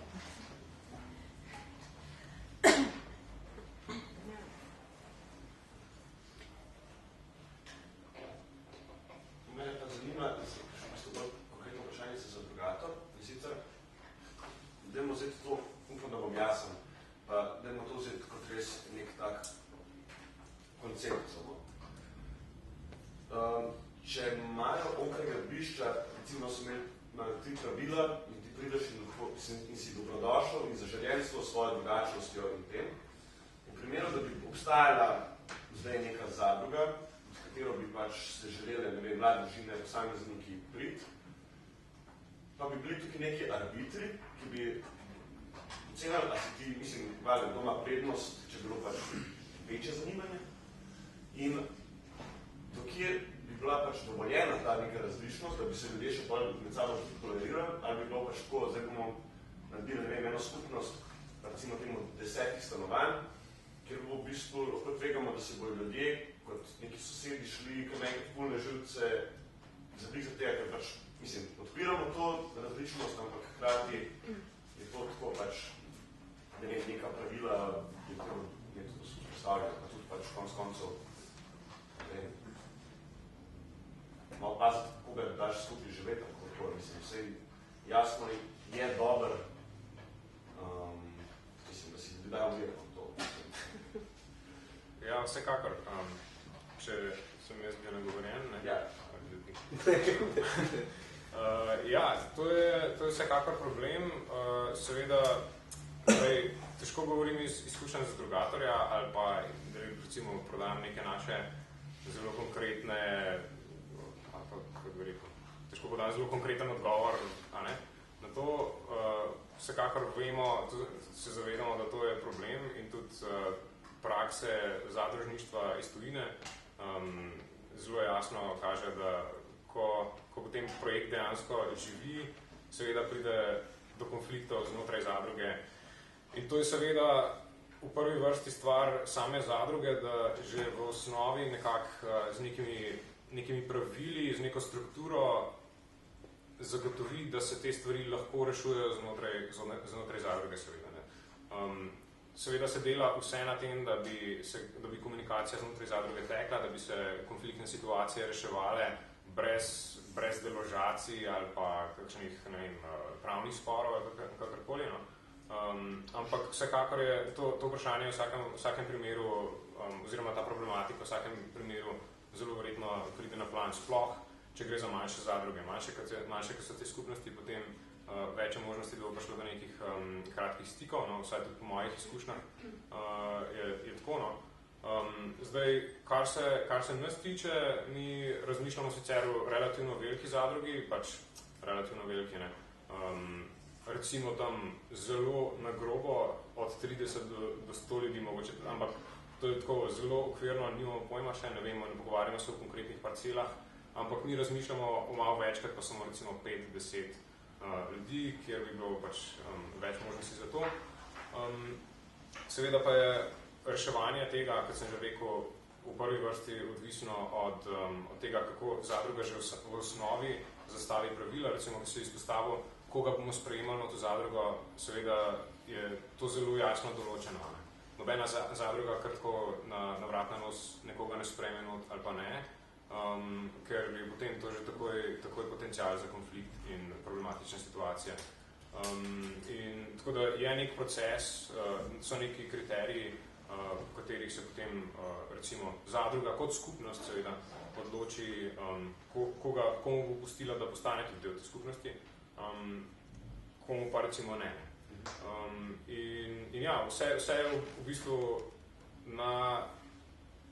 Mene pa zanima, da se bolj konkretno vprašanje se za drugator, in sicer, dajmo vzeti to, upam, da bom jasen, pa dajmo to vzeti kot res nek tak koncept samo. Če imajo onkraj gradbišča, recimo so imeli 3 pravila in ti prideš in si dobrodošel in zaželjen s svojo drugačnostjo in tem, v primeru, da bi obstajala zdaj neka zadruga, s katero bi pač se želeli, ne vem, mlade družine, posamezniki priti, pa bi bili tukaj neki arbitri, ki bi ocenili, a si ti, mislim, valjda, doma prednost, če bi bilo pač večje zanimanje, in dokjer bi bila pač dovoljena ta neka različnost, da bi se ljudje še bolj med sabo tolerirali, ali bi bilo pač tako, zdaj bomo naredili, ne vem, eno skupnost, recimo temu 10 stanovanj, kjer bo v bistvu lahko tvegamo, da se bojo ljudje, kot neki sosedi šli, kar nekaj polne živce, zabliza tega, ker pač, mislim, odpiramo to različnost, ampak hkrati je to tako pač, ne vem, neka pravila, je kar nekaj to spostavlja, pa tudi pač konc koncev, ne vem, malo paziti, koga daš skupaj živeti, tako, mislim, vsej jasno je dober, mislim, da si ljudi dajo umirati to. Ja, vsekakor, če sem jaz bil nagovorjen, ne? Ja. Ja, to je vsekakor problem, seveda, težko govorim iz izkušenj za drugatorja, ali pa, da recimo prodajam neke naše zelo konkretne, težko podam zelo konkreten odgovor, a ne? Na to vsekakor vemo, se zavedamo, da to je problem in tudi prakse zadružništva iz tujine zelo jasno kaže, da ko potem projekt dejansko živi, seveda pride do konfliktov znotraj zadruge. In to je seveda v prvi vrsti stvar same zadruge, da že v osnovi nekako z nekimi pravili, z neko strukturo zagotovi, da se te stvari lahko rešujejo znotraj zadruge, seveda. Ne. Seveda se dela vse na tem, da bi komunikacija znotraj zadruge tekla, da bi se konfliktne situacije reševale brez deložacij ali pa kakšnih, ne vem, pravnih sporov ali kakorkoli. No. Ampak vsekakor je to vprašanje v vsakem primeru, oziroma ta problematika v vsakem primeru zelo verjetno pride na plan sploh, če gre za manjše zadruge. Manjše, kot so te skupnosti, potem več možnosti, da bo prišlo do nekih kratkih stikov, no, vsaj tudi po mojih izkušnjah je tako. No. Zdaj, kar se nas tiče, mi razmišljamo sicer o relativno veliki zadrugi, pač relativno veliki, ne. Recimo tam zelo na grobo od 30 do 100 ljudi mogoče, ampak to je tako zelo okvirno, nimamo pojma še, ne vemo, ne pogovarjamo se o konkretnih parcelah, ampak mi razmišljamo o malo večkrat, pa samo recimo 5-10 ljudi, kjer bi bilo pač več možnosti za to. Seveda pa je reševanje tega, kot sem že rekel, v prvi vrsti odvisno od tega, kako zadruga že v osnovi zastavi pravila, recimo, ki se izpostavil, koga bomo sprejemali v to zadrugo, seveda je to zelo jasno določeno. Ne. Nobena zadruga kar tako na vrat na nos nekoga ne sprejme ali pa ne, ker bi potem to že takoj potencial za konflikt in problematične situacije. In tako da je nek proces, so neki kriteriji, v katerih se potem recimo zadruga kot skupnost seveda odloči, komu bo pustila, da postane tudi del te skupnosti, komu pa recimo ne. In ja, vse je v bistvu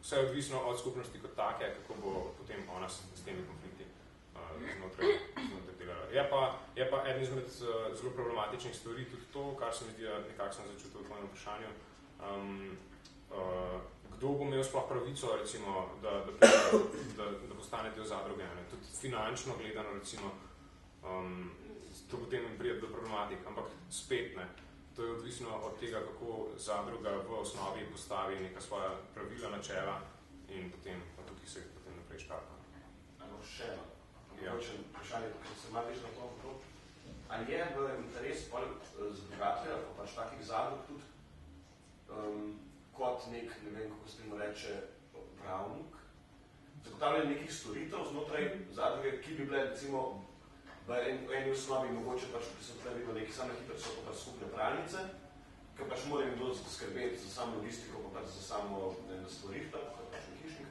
vse je odvisno od skupnosti kot take, kako bo potem ona s temi konflikti znotraj delala. Je pa eden izmed zelo problematičnih stvari tudi to, kar se mi zdi, nekako sem začutil v tvojem vprašanju, kdo bo imel sploh pravico, recimo, da postane del zadruge. Ne? Tudi finančno gledano, recimo, to potem pride do problematik, ampak spet ne. To je odvisno od tega, kako zadruga v osnovi postavi neka svoja pravila, načela in potem, tukaj se potem naprej štarta. Ano, še eno. Mogoče vprašanje, ker se ima več na to, ali je v interes zadrugatorja, pa pač takih zadrug tudi, kot nek, ne vem, kako se temu reče, pravnik, zagotavljanje nekih storitev znotraj zadruge, ki bi bile, recimo, v eni osnovi mogoče pač, ki sem tukaj videl neki same hitro, so pa pač skupne pralnice, ker pač mora nekdo skrbeti za samo logistiko, pa pač za samo stvarihta, kot pač hišnik,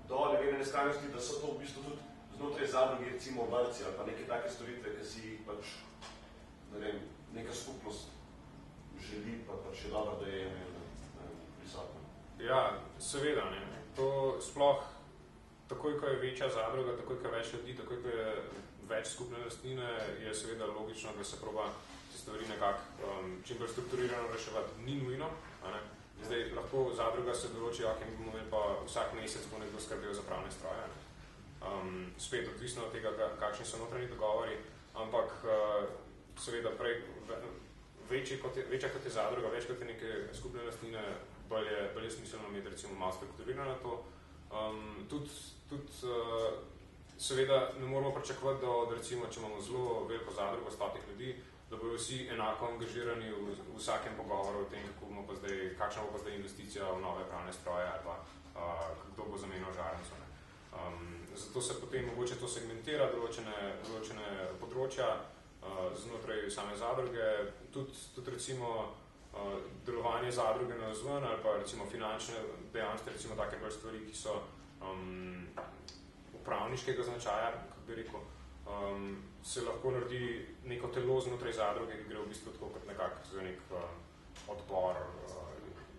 do nevene skrajnosti, da so to v bistvu tudi znotraj zadruge, recimo vrtci ali pa neke take storitve, ki si jih pač, ne vem, neka skupnost želi, pa pač je dobro, da je prisotno. Ja, seveda, ne. to sploh, takoj, ko je večja zadruga, takoj, ko je več ljudi, takoj, ko je več skupne lastnine, je seveda logično, da se proba te stvari nekako čim bolj strukturirano reševati. Ni nujno, a ne? Zdaj, lahko zadruga se določi, ok, mi bomo imeli pa vsak mesec bo nekdo skrbel za pravne stroje. Spet odvisno od tega, kakšni so notranji dogovori, ampak seveda prej, večja kot je zadruga, več kot je neke skupne lastnine, bolj je smiselno imeti recimo malo strukturirano to. Tudi seveda ne moramo pričakovati, da recimo, če imamo zelo veliko zadrugo 100 ljudi, da bodo vsi enako angažirani v vsakem pogovoru o tem, kakšna bo pa zdaj investicija v nove pravne stroje ali pa kdo bo zamenjal žarnico. Zato se potem mogoče to segmentira določene področja znotraj same zadruge, tudi recimo delovanje zadruge na vzven ali pa recimo finančne dejavnosti, recimo take bolj stvari, ki so upravniškega značaja, kako bi rekel, se lahko naredi neko telo znotraj zadruge, ki gre v bistvu tako kot nekako za nek odbor,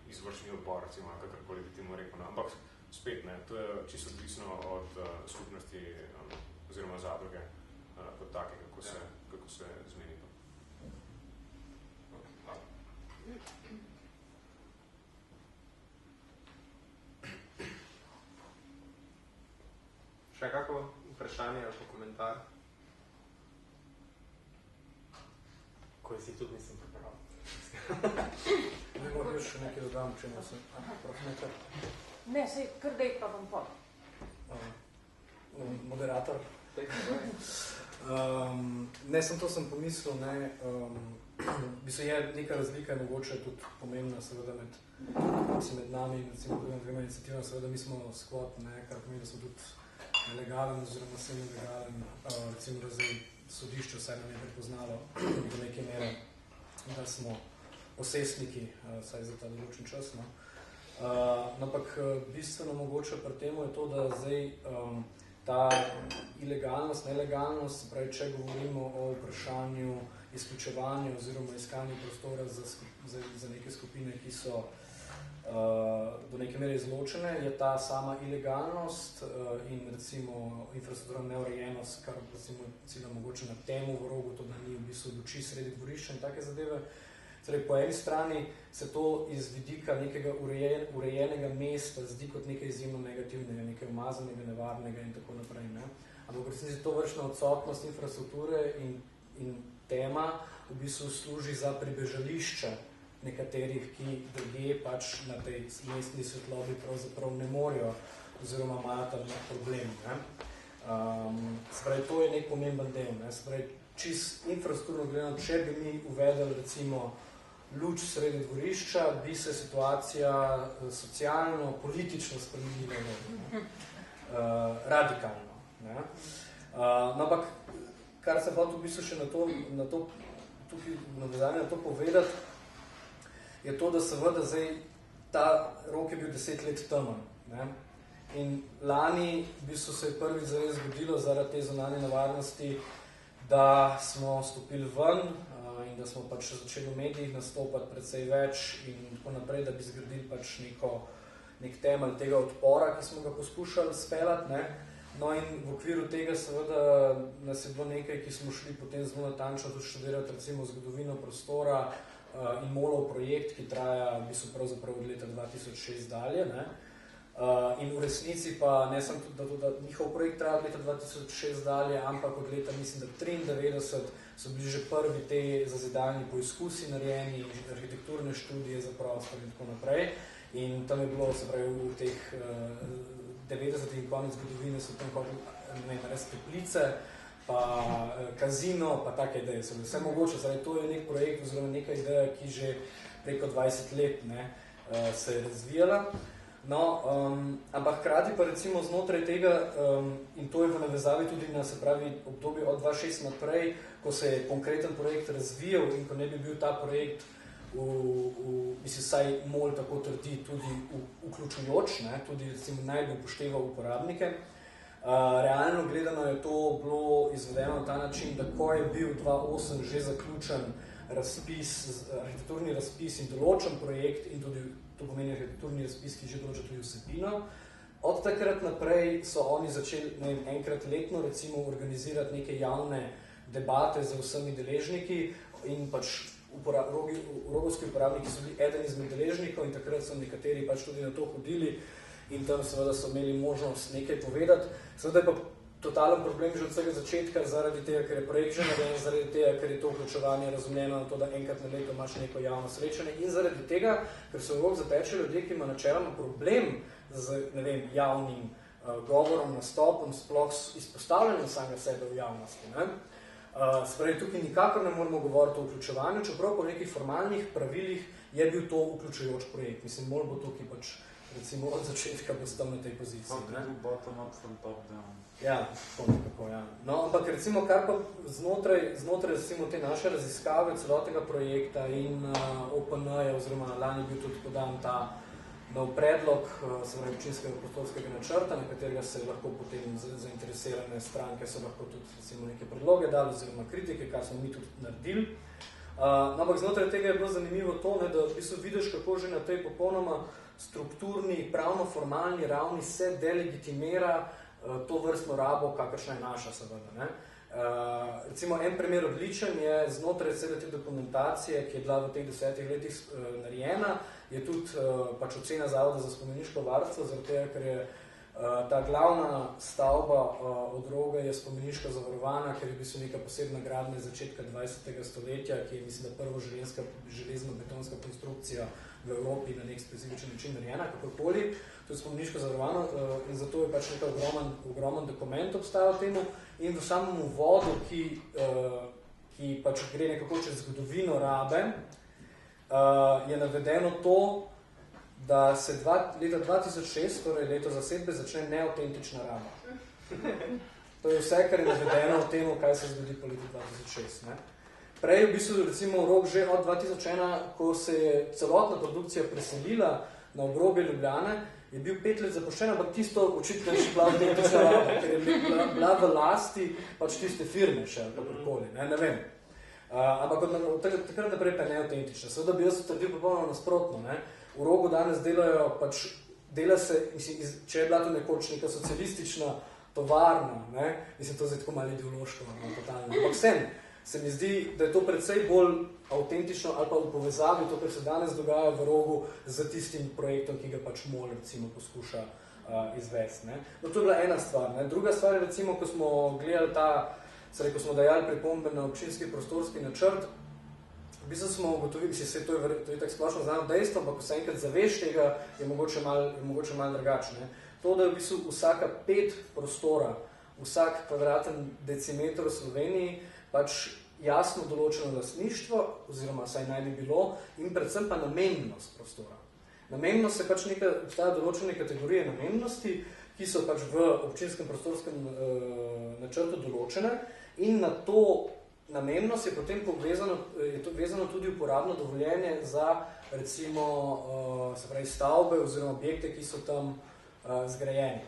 izvršni odbor, recimo, kakorkoli bi temu rekel. Ampak spet ne, to je čisto odvisno od skupnosti oziroma zadruge kot take, kako se zmeni to. Še kako vprašanje ali pa komentar? Ko si tudi nisem pripravil. Ne moram še nekaj dodam, če ne sem. Nekaj. Ne, sej, kar dej pa bom pod. Moderator. Ne, sem pomislil, ne, je neka razlika, mogoče tudi pomembna seveda med nami in recimo dvema iniciativama, seveda mi smo skvot, ne, kar pomeni, da smo tudi nelegalen oziroma semi-legalen, recimo da zdaj sodišče vsaj nam je prepoznalo do neke mere, da smo posestniki, vsaj za ta določen čas. No. Ampak bistveno mogoče pri temu je to, da zdaj ta ilegalnost, nelegalnost, pravi, če govorimo o vprašanju izključevanja oziroma iskanju prostora za neke skupine, ki so do neke mere izločene, je ta sama ilegalnost in recimo infrastrukturna neurejenost, kar recimo cilja mogoče na temu v rogu, to da ni v bistvu luči sredi dvorišča in take zadeve. Torej, po eni strani se to iz vidika nekega urejenega mesta zdi kot nekaj izjemno negativnega, nekaj umazanega, nevarnega in tako naprej. Ne? Ampak resnici to vršna odsotnost infrastrukture in tema v bistvu služi za pribežališča nekaterih, ki druge pač na tej mestni svetlobi pravzaprav ne morejo oziroma imajo tam nek problem. Ne? Spravi, to je nek pomemben del. Ne? Spravi, čist infrastrukturno gledano, če bi mi uvedeli recimo luč sredi dvorišča, bi se situacija socialno, politično spremenila radikalno. Ne? Ampak, kar se hotel v bistvu še na to tukaj navezanje na to povedati, je to, da seveda zdaj ta rok je bil 10 let temen. Ne? In lani v bistvu se je prvič zares zgodilo zaradi te zunanje nevarnosti, da smo stopili ven in da smo pač začeli v medijih nastopati precej več in tako naprej, da bi zgradili pač nek temelj tega odpora, ki smo ga poskušali speljati. Ne? No in v okviru tega seveda nas je bilo nekaj, ki smo šli potem zelo natančno tudi študirati recimo zgodovino prostora in molov projekt, ki traja v bistvu pravzaprav od leta 2006 dalje. Ne? In v resnici pa ne samo tudi, da njihov projekt traja od leta 2006 dalje, ampak od leta, mislim, da 93 so bili že prvi te zazidalni poizkusi narejeni, arhitekturne študije za prostor in tako naprej. In tam je bilo, se pravi, v teh 90 in konec zgodovine so tam res teplice, pa kazino, pa take ideje. Vse mogoče, zdaj to je nek projekt oziroma neka ideja, ki že preko 20 let ne, se je razvijala. No, ampak hkrati pa recimo znotraj tega, in to je v navezavi tudi na, se pravi, obdobje od 2006 naprej, ko se je konkreten projekt razvijal in ko ne bi bil ta projekt mislim, saj MOL tako trdi, tudi vključujoč, ne, tudi recimo najbolj upošteval uporabnike. Realno gledano je to bilo izvedeno na ta način, da ko je bil 2008 že zaključen arhitekturni razpis in določen projekt in tudi to pomeni arhitekturni razpis, ki že določa tudi vsebino Od takrat naprej so oni začeli enkrat letno recimo organizirati neke javne debate z vsemi deležniki in pač rogovski uporabniki so bili eden izmed deležnikov in takrat so nekateri pač tudi na to hodili in tam seveda so imeli možnost nekaj povedati. Seveda je pa totalen problem že od vsega začetka zaradi tega, ker je projekt že narejen, zaradi tega, ker je to vključevanje razumljeno na to, da enkrat na leto imaš neko javno srečanje in zaradi tega, ker so v rok zapeče ljudje, ki ima načeloma problem z, ne vem, javnim govorom, nastopom, sploh izpostavljanjem samega sebe v javnosti. Ne? Spravi, tukaj nikakor ne moramo govoriti o vključevanju, čeprav po nekih formalnih pravilih je bil to vključujoč projekt. Mislim, bolj bo tukaj pač recimo od začetka bo stal na tej poziciji. Bottom up from top down. Ja, to nekako, ja. No, ampak recimo, kar pa znotraj recimo te naše raziskave celotnega projekta in OPN-ja, oziroma lani je bil tudi podan ta nov predlog občinskega prostorskega načrta, na katerega se lahko potem zainteresirane stranke so lahko tudi recimo neke predloge dali oziroma kritike, kar smo mi tudi naredili. Ampak znotraj tega je bilo zanimivo to, ne, da v bistvu vidiš, kako že na tej popolnoma strukturni, pravno-formalni ravni se delegitimira to vrstno rabo, kakršna je naša seveda. Ne. Recimo en primer odličen je znotraj cele te dokumentacije, ki je bila v teh 10 letih narejena, je tudi pač ocena Zavoda za spomeniško varstvo, zaradi tega, ker je ta glavna stavba od Roga je spomeniško zavarovana, ker je v bistvu neka posebna gradnja začetka 20. stoletja, ki je, mislim, da prvo železno-betonska konstrukcija v Evropi na nek specifičen način narejena, kakorkoli. To je spomeniško zavarovano in zato je pač nekaj ogromen dokument obstajal temu in v samem uvodu, ki pač gre nekako čez zgodovino rabe, je navedeno to, da se leta 2006, torej leto zasedbe, začne neautentična raba. To je vse, kar je navedeno v temu, kaj se zgodi po letu 2006. Ne? Prej je v bistvu recimo rok že od 2001, ko se je celotna produkcija preselila na obrobje Ljubljane, je bil 5 let zapuščen, ampak tisto očitno je še bila autentična raba, ker je bila v lasti pač tiste firme še, kakorkoli, ne vem. Ampak od takrat naprej pa je neautentična. Seveda bi jaz trdil popolnoma nasprotno. Ne? V Rogu danes delajo, pač dela se, mislim, če je bila to nekoč neka socialistična tovarna, ne? Mislim, to zdaj tako malo ideološko, totalno. Ampak se mi zdi, da je to precej bolj autentično ali pa v povezavi to, kar se danes dogaja v Rogu z tistim projektom, ki ga pač MOL recimo poskuša izvesti. Ne? No, to je bila ena stvar. Ne? Druga stvar je recimo, ko smo gledali ko smo dajali pripombe na občinski prostorski načrt, v bistvu smo ugotovili, to je tako splošno znano dejstvo, ampak ko se enkrat zaveš tega, je mogoče malo drugačne. To, da je v bistvu vsaka 5 prostora, vsak kvadraten decimeter v Sloveniji, pač jasno določeno lastništvo, oziroma saj naj bi bilo, in predvsem pa namennost prostora. Namennost je pač obstaja določene kategorije namennosti, ki so pač v občinskem prostorskem načrtu določene in na to namennost je potem vezano tudi uporabno dovoljenje za recimo stavbe oziroma objekte, ki so tam zgrajeni.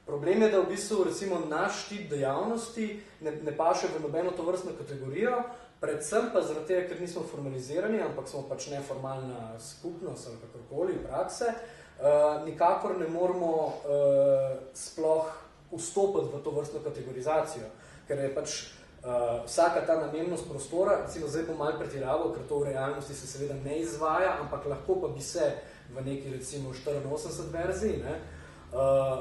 Problem je, da v bistvu recimo naš tip dejavnosti ne paše v nobeno tovrstno kategorijo, predvsem pa zaradi tega, ker nismo formalizirani, ampak smo pač neformalna skupnost ali kakorkoli prakse, nikakor ne moramo sploh vstopiti v to vrstno kategorizacijo, ker je pač vsaka ta namennost prostora, recimo zdaj bom malo pretiraval, ker to v realnosti se seveda ne izvaja, ampak lahko pa bi se v neki recimo 84 verziji, ne,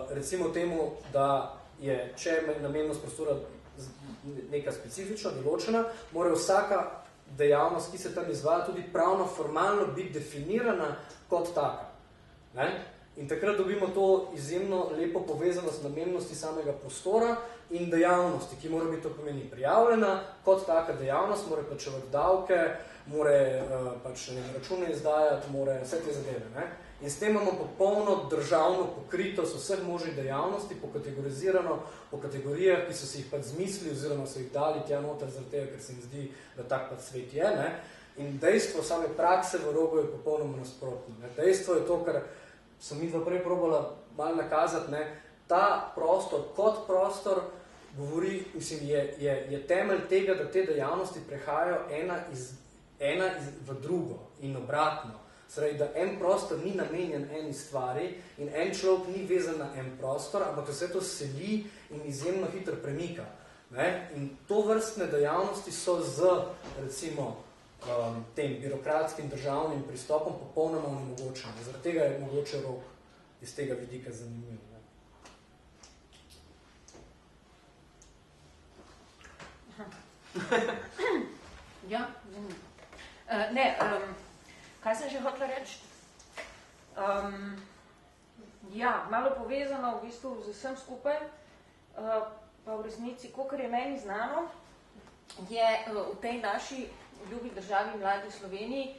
recimo temu, da je, če je namennost prostora neka specifična, določena, mora vsaka dejavnost, ki se tam izvaja, tudi pravno, formalno biti definirana kot taka. Ne? In takrat dobimo to izjemno lepo povezanost namennosti samega prostora in dejavnosti, ki mora biti to pomeni prijavljena, kot taka dejavnost, mora plačevati davke, mora pač račune izdajati, mora vse te zadeve. Ne? In s tem imamo popolno državno pokritost vseh možnih dejavnosti, pokategorizirano po kategorijah, ki so si jih pač zmislili oziroma so jih dali tja noter zaradi tega, ker se mi zdi, da tak pač svet je. Ne? In dejstvo same prakse v Rogu je popolnoma nasprotno. Ne? Dejstvo je to, kar sem mi prej probala malo nakazati, ne? Ta prostor kot prostor govori, mislim, je temelj tega, da te dejavnosti prehajajo ena v drugo in obratno. Sredi, da en prostor ni namenjen eni stvari in en človek ni vezan na en prostor, ampak vse to seli in izjemno hitro premika. Ne? In to vrstne dejavnosti so z, recimo, tem birokratskim državnim pristopom popolnoma onemogočene. Zaradi tega je mogoče Rok iz tega vidika zanimiv. Ne? Ja, zanimivo. Kaj sem že hotela reči? Ja, malo povezano v bistvu z vsem skupaj, pa v resnici, kolikor je meni znano, je v tej naši ljubi državi mladi Sloveniji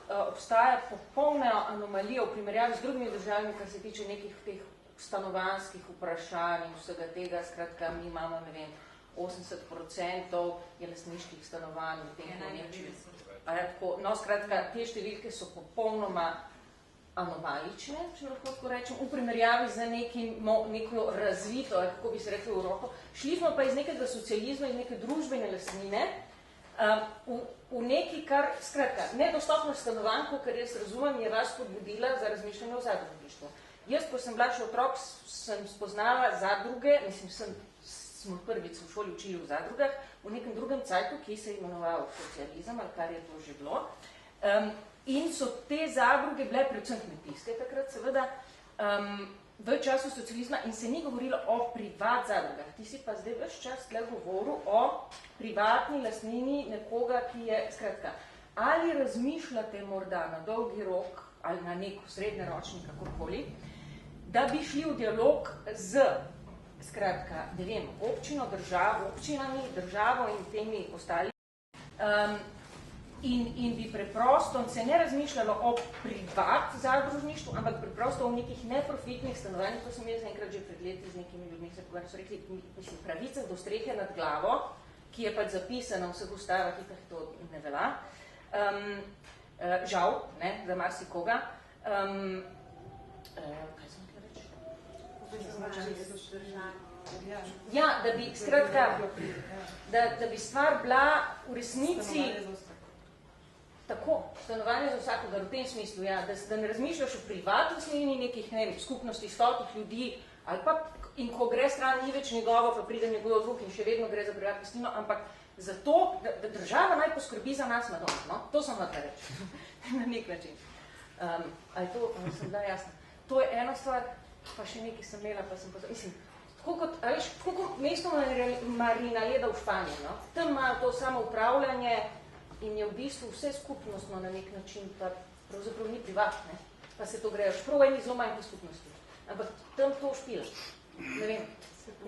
obstaja popolna anomalija v primerjavi z drugimi državami, kar se tiče nekih teh stanovanjskih vprašanj in vsega tega. Skratka, mi imamo, ne vem, 80% je lastniških stanovanj v tem Nemčiji. No, skratka, te številke so popolnoma anomalične, če lahko tako rečem, v primerjavi z neko razvito, kako bi se rekli, Evropo. Šli smo pa iz nekega socializma, iz neke družbene lastnine, v neki, kar, skratka, nedostopnost stanovanj, kar jaz razumem, je vas podbudila za razmišljanje o zadružništvu. Jaz, ko sem bila še otrok, sem spoznala zadruge, smo prvič v šoli učili v zadrugah, v nekem drugem cajtu, ki se je imenoval socializem, ali kar je to že bilo. In so te zadruge bile predvsem kmetijske takrat, seveda, v času socializma in se ni govorilo o privat zadrugah. Ti si pa zdaj ves čas tle govoril o privatni lastnini nekoga, ki je, skratka, ali razmišljate morda na dolgi rok ali na neko srednjeročni, kakorkoli, da bi šli v dialog z, skratka, ne vem, občinami, državo in temi ostali, in bi preprosto se ne razmišljalo o privat zadružništvu, ampak preprosto o nekih neprofitnih stanovanjih. To sem jaz enkrat že pred leti z nekimi ljudmi se pogovarjali, so rekli, mislim, pravica do strehe nad glavo, ki je pač zapisana v vseh ustavah, ki to ne velja. Žal, ne, za marsikoga. Kaj sem rekla reči? Ja, da bi, skratka, da bi stvar bila v resnici tako, stanovanje za vsakogar v tem smislu, ja, da ne razmišljaš o privatnosti nekih, ne vem, skupnosti 100 ljudi, ali pa, in ko gre stran, ni več njegovo, pa pride njegov drug in še vedno gre za privatnostino, ampak zato, da država naj poskrbi za nas na dom, no? To sem hotela reči, na nek način. Ali to, sem bila jasna. To je ena stvar, pa še nekaj sem imela, pa sem pozor, mislim, tako kot mesto Marinaleda v Španiji, no? Tam imajo to samo upravljanje in je v bistvu vse skupnostno na nek način, pa pravzaprav ni privatne, pa se to grejo. Prav eni zelo manjke skupnosti. Ampak tam to špila. Ne vem,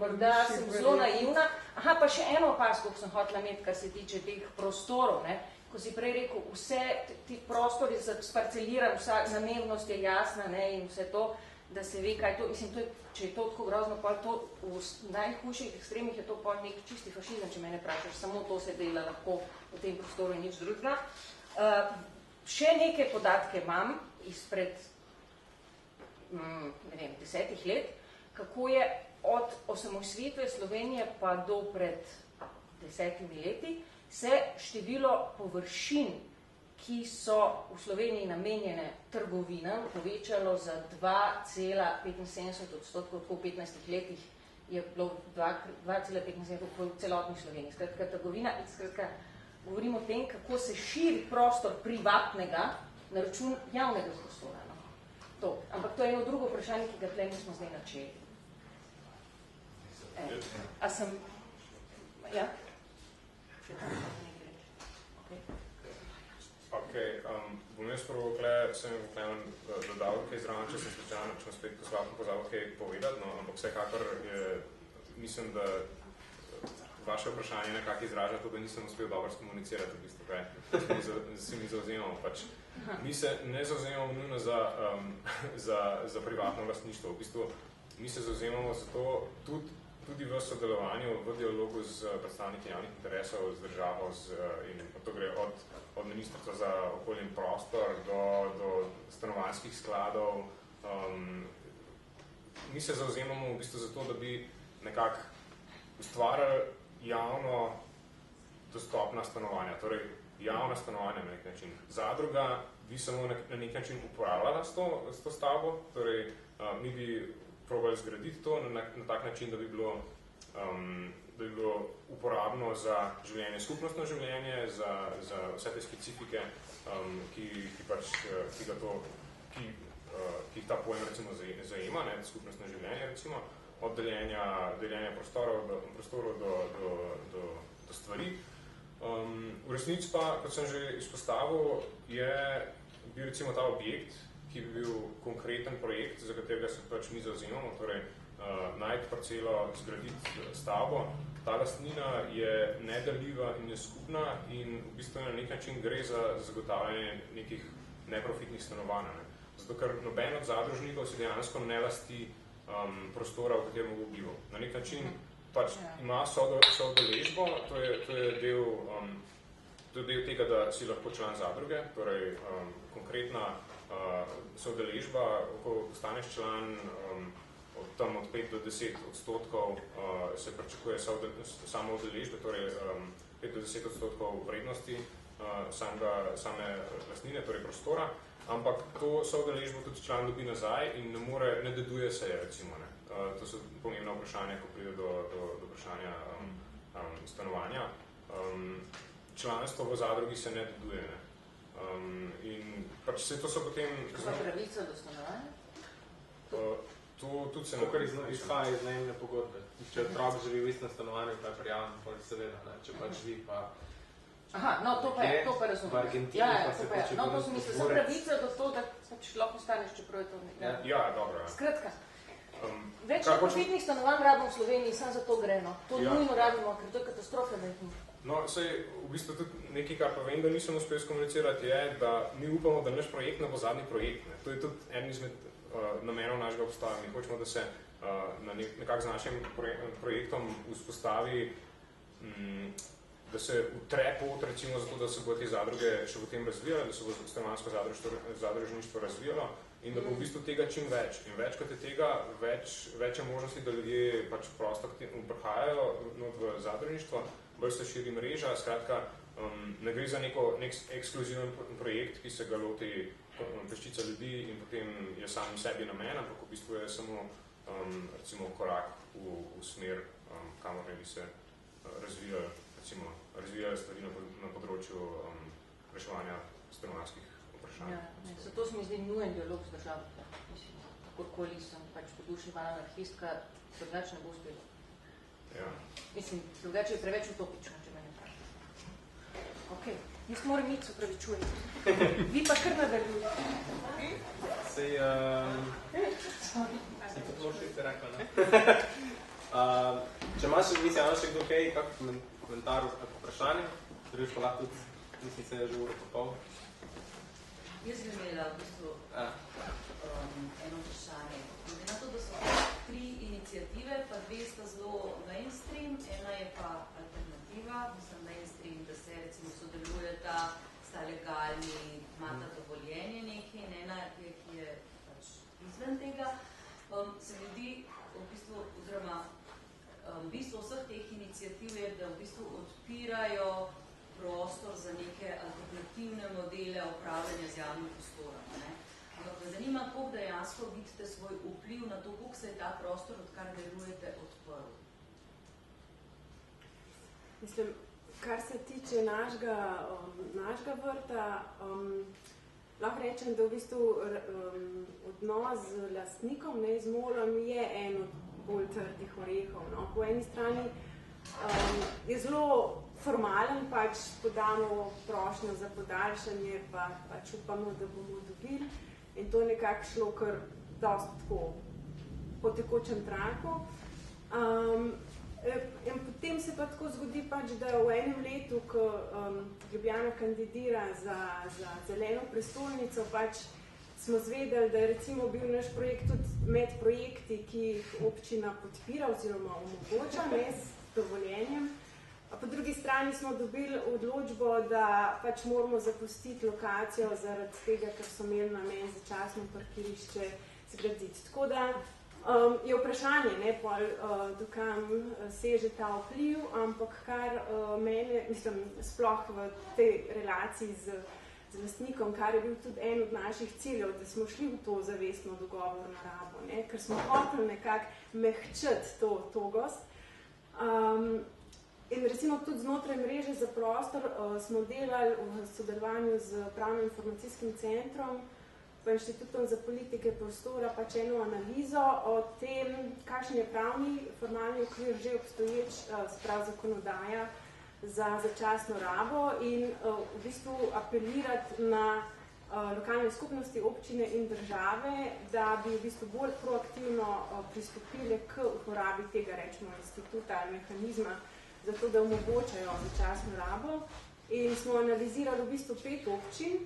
morda sem zelo naivna. Aha, pa še eno opasko, ko sem hotela imeti, kar se tiče teh prostorov, ne? Ko si prej rekel, vse ti prostori sparceliran, vsa namembnost je jasna, ne? In vse to, da se ve, kaj to, mislim, to je, če je to tako grozno, pa to v najhujših ekstremih je to pol nek čisti fašizem, če mene prašaš, samo to se dela lahko v tem prostoru in nič drugega. Še neke podatke imam izpred, ne vem, 10 let, kako je od osamosvojitve Slovenije pa do pred 10 leti se število površin, ki so v Sloveniji namenjene trgovinam, povečalo za 2,75%, tako v 15 letih je bilo 2,75% po celotni Sloveniji. Skratka, trgovina in skratka, govorimo o tem, kako se širi prostor privatnega na račun javnega prostora. No? To. Ampak to je eno drugo vprašanje, ki ga tle nismo zdaj načeli. A sem... Ja? Bom jaz prvo sem jim Klemen dodal kaj zraven, če sem slučajno, če spet pozabil kaj povedati, no, ampak vsekakor mislim, da vaše vprašanje nekako izraža to, da nisem uspel dobro skomunicirati, v bistvu, kaj se mi zauzemamo. Pač. Mi se ne zauzemamo nujno za privatno lastništvo, v bistvu mi se zauzemamo za to tudi v sodelovanju, v dialogu z predstavniki javnih interesov, z državo in to gre od ministrstva za okolje in prostor do stanovanjskih skladov. Mi se zauzemamo v bistvu za to, da bi nekako ustvarjali javno dostopna stanovanja. Torej, javna stanovanja na nek način. Zadruga bi samo na nek način uporabljala s to stavbo, torej mi bi probali zgraditi to na tak način, da bi bilo uporabno za življenje, skupnostno življenje, za vse te specifike, ki jih ta pojem recimo zajema, skupnostno življenje recimo, od deljenja prostorov do stvari. V resnici pa, kot sem že izpostavil, je bil recimo ta objekt, ki bi bil konkreten projekt, za katerega se pač mi zavzemamo, torej najti parcelo, zgraditi stavbo. Ta lastnina je nedeljiva in je skupna in v bistvu na nek način gre za zagotavljanje nekih neprofitnih stanovanj. Zato, ker noben od zadružnikov se dejansko ne lasti prostora, v katerem bo bival. Na nek način pač ima soudeležbo, to je del tega, da si lahko član zadruge, torej konkretna soudeležba, ko postaneš član, tam od 5 do 10 odstotkov se pričakuje samo udeležbe, torej 5 do 10 odstotkov vrednosti same lastnine, torej prostora, ampak to soudeležbo tudi član dobi nazaj in ne deduje se je, recimo. To so pomembna vprašanja, ko pride do vprašanja stanovanja. Članstvo v zadrugi se ne deduje. In pač vse to so potem... Kaj pravica do stanovanja? To tudi se kar izhaja iz najemne pogodbe. Če otrok živi v istem stanovanju, pa je prijavljen, pa seveda, če pač živi pa... Aha, no, to pa razumem. V Argentini pa se pač... No, to sem mislil, so pravice do to, da pač lahko staneš, čeprav je to nekaj. Ja, dobro. Skratka, več neprofitnih stanovanj rabimo v Sloveniji, samo za to greno. To nujno rabimo, ker to je katastrofa, da jih ni. No, v bistvu tudi nekaj, kar pa vem, da nisem uspel skomunicirati, je, da mi upamo, da naš projekt ne bo zadnji projekt. To je tudi en izmed namenov našega obstoja. Mi hočemo, da se nekako z našim projektom vzpostavi, da se utre pot, recimo zato, da se bo te zadruge še potem razvijale, da se bo stanovanjsko zadružništvo razvijalo in da bo v bistvu tega čim več. In več kot je tega, več je možnosti, da ljudje pač prosto prihajajo v zadružništvo, bolj se širi mreža, skratka, ne gre za nek ekskluziven projekt, ki se ga loti peščica ljudi in potem je sam sebi namen, ampak v bistvu je samo recimo korak v smer, kamor ne bi se razvijali stvari na področju reševanja stanovanjskih vprašanj. Zato se mi zdi nujen dialog z državo. Kakorkoli sem pač poduševala anarhistka, drugače ne bo uspelo. Mislim, drugače je preveč utopično, če me ne pravi. Ok, jaz moram iti, se upravičujem. Vi pa kar nadaljujete. Sej, si to še te rekla, ne? Če imaš še kdo kaj, kak komentar ali vprašanje, drugič pa lahko tudi, mislim, se je že uro popol. Jaz bi imela v bistvu eno vprašanje. Glede na to, da so 3 iniciative, pa 2 sta zelo mainstream, ena je pa alternativa, mislim mainstream, da se recimo sodelujeta, sta legalni, imata dovoljenje nekaj, in ena je, ki je pač izven tega. Se mi zdi, v bistvu, oziroma bistvo vseh teh iniciativ je, da v bistvu odpirajo prostor za neke alternativne modele upravljanja z javnim prostorom. Ampak me zanima, koliko dejansko vidite svoj vpliv na to, koliko se je ta prostor, odkar delujete, odprl. Mislim, kar se tiče našega vrta, lahko rečem, da v bistvu odnos z lastnikom, z molom, je en od bolj trdih orehov. Po eni strani je zelo formalen, pač podamo prošnjo za podaljšanje, pač upamo, da bomo dobili. In to je nekako šlo kar dosti tako po tekočem traku. In potem se pa tako zgodi, pač, da v enem letu, ko Ljubljana kandidira za zeleno prestolnico, pač smo zvedeli, da je recimo bil naš projekt tudi med projekti, ki jih občina podpira oziroma omogoča s dovoljenjem. Po drugi strani smo dobili odločbo, da pač moramo zapustiti lokacijo zaradi tega, ker so imeli namen začasno parkirišče zgraditi. Tako da Je vprašanje, ne, dokam seže ta vpliv, ampak kar mene, mislim, sploh v tej relaciji z lastnikom, kar je bil tudi en od naših ciljev, da smo šli v to zavestno dogovorno rabo, ne, ker smo hoteli nekako mehčati to togost. In recimo tudi znotraj mreže za prostor smo delali v sodelovanju z Pravno-informacijskim centrom pa Inštitutom za politike prostora pač eno analizo o tem, kakšen je pravni formalni okvir že obstoječ, sprav zakonodaja za začasno rabo in v bistvu apelirati na lokalne skupnosti, občine in države, da bi v bistvu bolj proaktivno pristopili k uporabi tega, rečemo, instituta ali mehanizma, zato da omogočajo začasno rabo. In smo analizirali v bistvu 5 občin,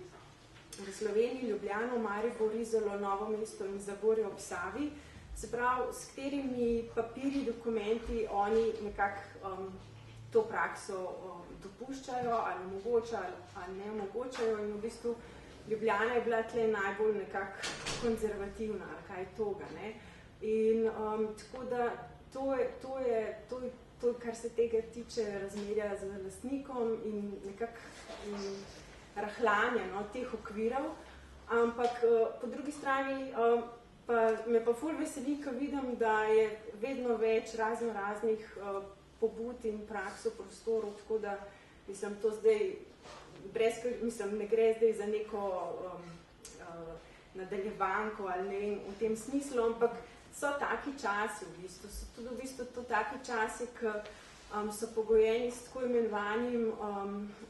v Sloveniji, Ljubljano, Maribor, Izolo, Novo mesto in Zagorje ob Savi, se pravi, s katerimi papirji, dokumenti oni nekako to prakso dopuščajo ali omogočajo ali ne omogočajo in v bistvu Ljubljana je bila tle najbolj nekako konzervativna ali kaj toga. Ne? In tako da to je, kar se tega tiče razmerja z lastnikom in nekako rahljanja teh okvirov, ampak po drugi strani me pa ful veseli, ko vidim, da je vedno več raznih pobud in praks v prostoru, tako da mislim, to zdaj ne gre zdaj za neko nadaljevanko ali ne vem v tem smislu, ampak so taki časi v bistvu, so tudi v bistvu to taki časi, ki so pogojeni s tako imenovanim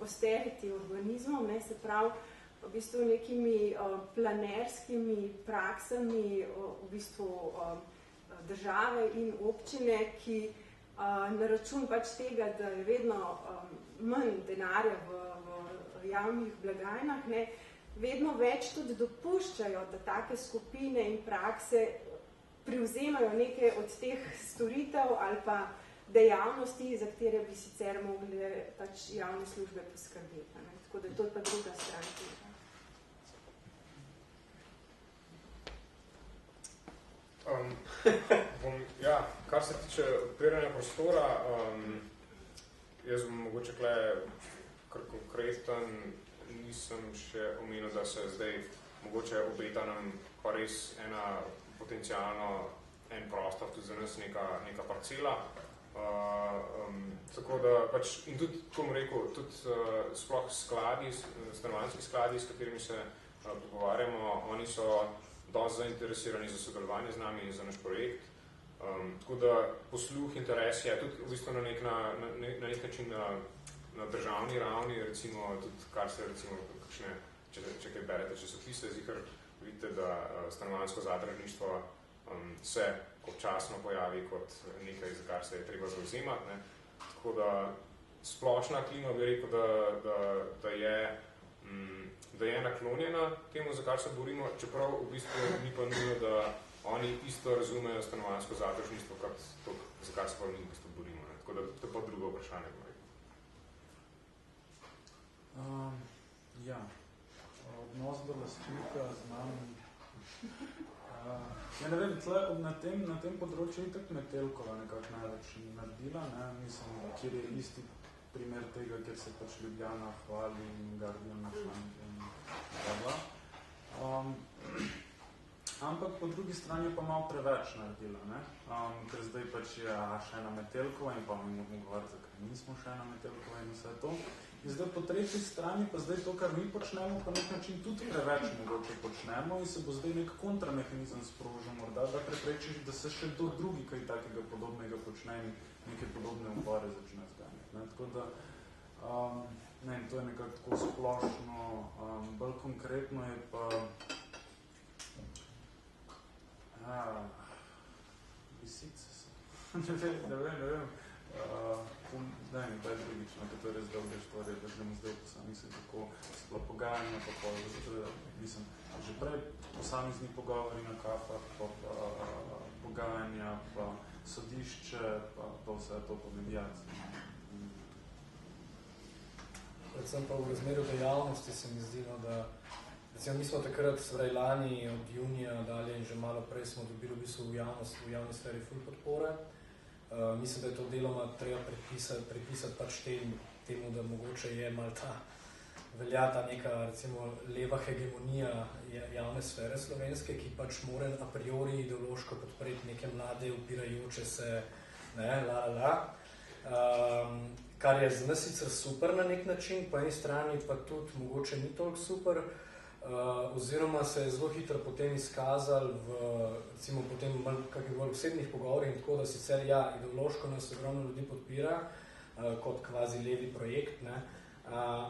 austerity urbanizmom, ne, se pravi v bistvu nekimi planerskimi praksami v bistvu države in občine, ki na račun pač tega, da je vedno manj denarja v javnih blagajnah, ne, vedno več tudi dopuščajo, da take skupine in prakse privzemajo nekaj od teh storitev ali pa dejavnosti, za katere bi sicer mogli pač javne službe poskrbeti. Ne? Tako da to je pa druga stran tega. Kar se tiče odpiranja prostora, jaz bom mogoče kle kar konkreten, nisem še omenil, da se zdaj mogoče obeta nam pa res potencialno en prostor, tudi za nas neka parcela. Tako da pač, in tudi, ko bom rekel, tudi sploh stanovanjski skladi, s katerimi se pogovarjamo, oni so dosti zainteresirani za sodelovanje z nami in za naš projekt. Tako da posluh, interes je tudi v bistvu na nek način na državni ravni, recimo tudi kar se recimo kakšne, če kaj berete časopise, zikar vidite, da stanovanjsko zadružništvo se občasno pojavi kot nekaj, za kar se je treba zauzemati. Ne. Tako da splošna klima bi rekel, da je naklonjena temu, za kar se borimo, čeprav v bistvu ni pa nujno, da oni isto razumejo stanovanjsko zadružništvo, kot to, za kar se pa mi v bistvu borimo. Ne. Tako da to je pa drugo vprašanje. Odnos do lastnika z nami. Ja, ne vem, na tem področju je tako Metelkova nekako največ naredila, ne? Mislim, kjer je isti primer tega, kjer se pač Ljubljana hvali in Guardian na članke in bla. Ampak po drugi strani je pa malo preveč naredila, ne? Ker zdaj pač je še ena Metelkova in pa mi moramo govoriti, zakaj nismo še ena Metelkova in vse to. In zdaj po tretji strani pa zdaj to, kar mi počnemo, pa nek način tudi preveč mogoče počnemo in se bo zdaj nek kontramehanizem sprožil morda, da preprečiš, da se še kdo drugi kaj takega podobnega počne in neke podobne upore začne zganjati. Ne? Tako da, ne vem, to je nekako tako splošno, bolj konkretno je pa lisice so. Ne vem. Ne vem, to je drugič, no, to je res dolga štorija, da gremo zdaj posamezno tako spla pogajanja, pa mislim, že prej posamezni pogovori na kafah, pa pogajanja, pa sodišče, pa vse to po mediaciji. Predvsem pa v razmerju dejavnosti se mi zdi, da Recimo, mi smo takrat, lani od junija dalje in že malo prej smo dobili v bistvu v javni sferi ful podpore. Mislim, da je to deloma treba pripisati pač temu, da mogoče je malo velja ta neka, recimo, leva hegemonija javne sfere slovenske, ki pač mora a priori ideološko podpreti neke mlade, upirajoče se, kar je za nas sicer super na nek način, po eni strani pa tudi mogoče ni toliko super, oziroma se je zelo hitro potem izkazal v, recimo, potem kakih bolj osebnih pogovorih in tako, da sicer ideološko nas ogromno ljudi podpira, kot kvazi levi projekt, ne,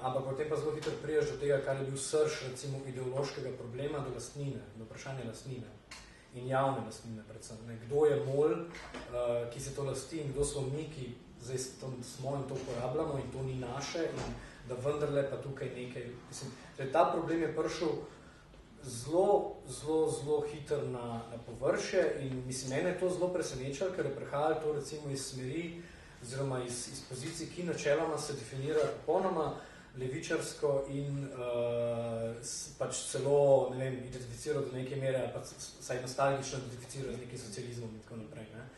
ampak potem pa zelo hitro priješ do tega, kar je bil srž, recimo, ideološkega problema do lastnine, do vprašanja lastnine in javne lastnine predvsem. Ne, kdo je MOL, ki se to lasti in kdo smo mi, ki zdaj smo in to uporabljamo in to ni naše in da vendarle pa tukaj nekaj, mislim, ta problem je prišel zelo hiter na površje in mislim, mene je to zelo presenečalo, ker je prihajalo to recimo iz smeri oziroma iz pozicij, ki načeloma se definira popolnoma levičarsko in pač celo, ne vem, identificira do neke mere, ali pa saj nostalgično identificira z nekim socializmom in tako naprej. Ne?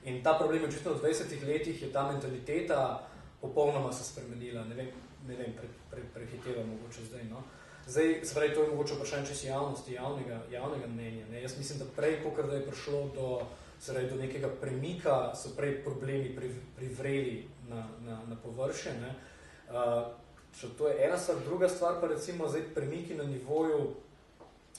In ta problem je očitno v 20 letih je ta mentaliteta popolnoma se spremenila, ne vem, prehiteva mogoče zdaj, no. Zdaj, se pravi, to je mogoče vprašanje čisto javnosti, javnega mnenja, ne. Jaz mislim, da prej, kakor da je prišlo do nekega premika, so prej problemi privreli na površje, ne. To je ena stvar, druga stvar pa recimo zdaj premiki na nivoju,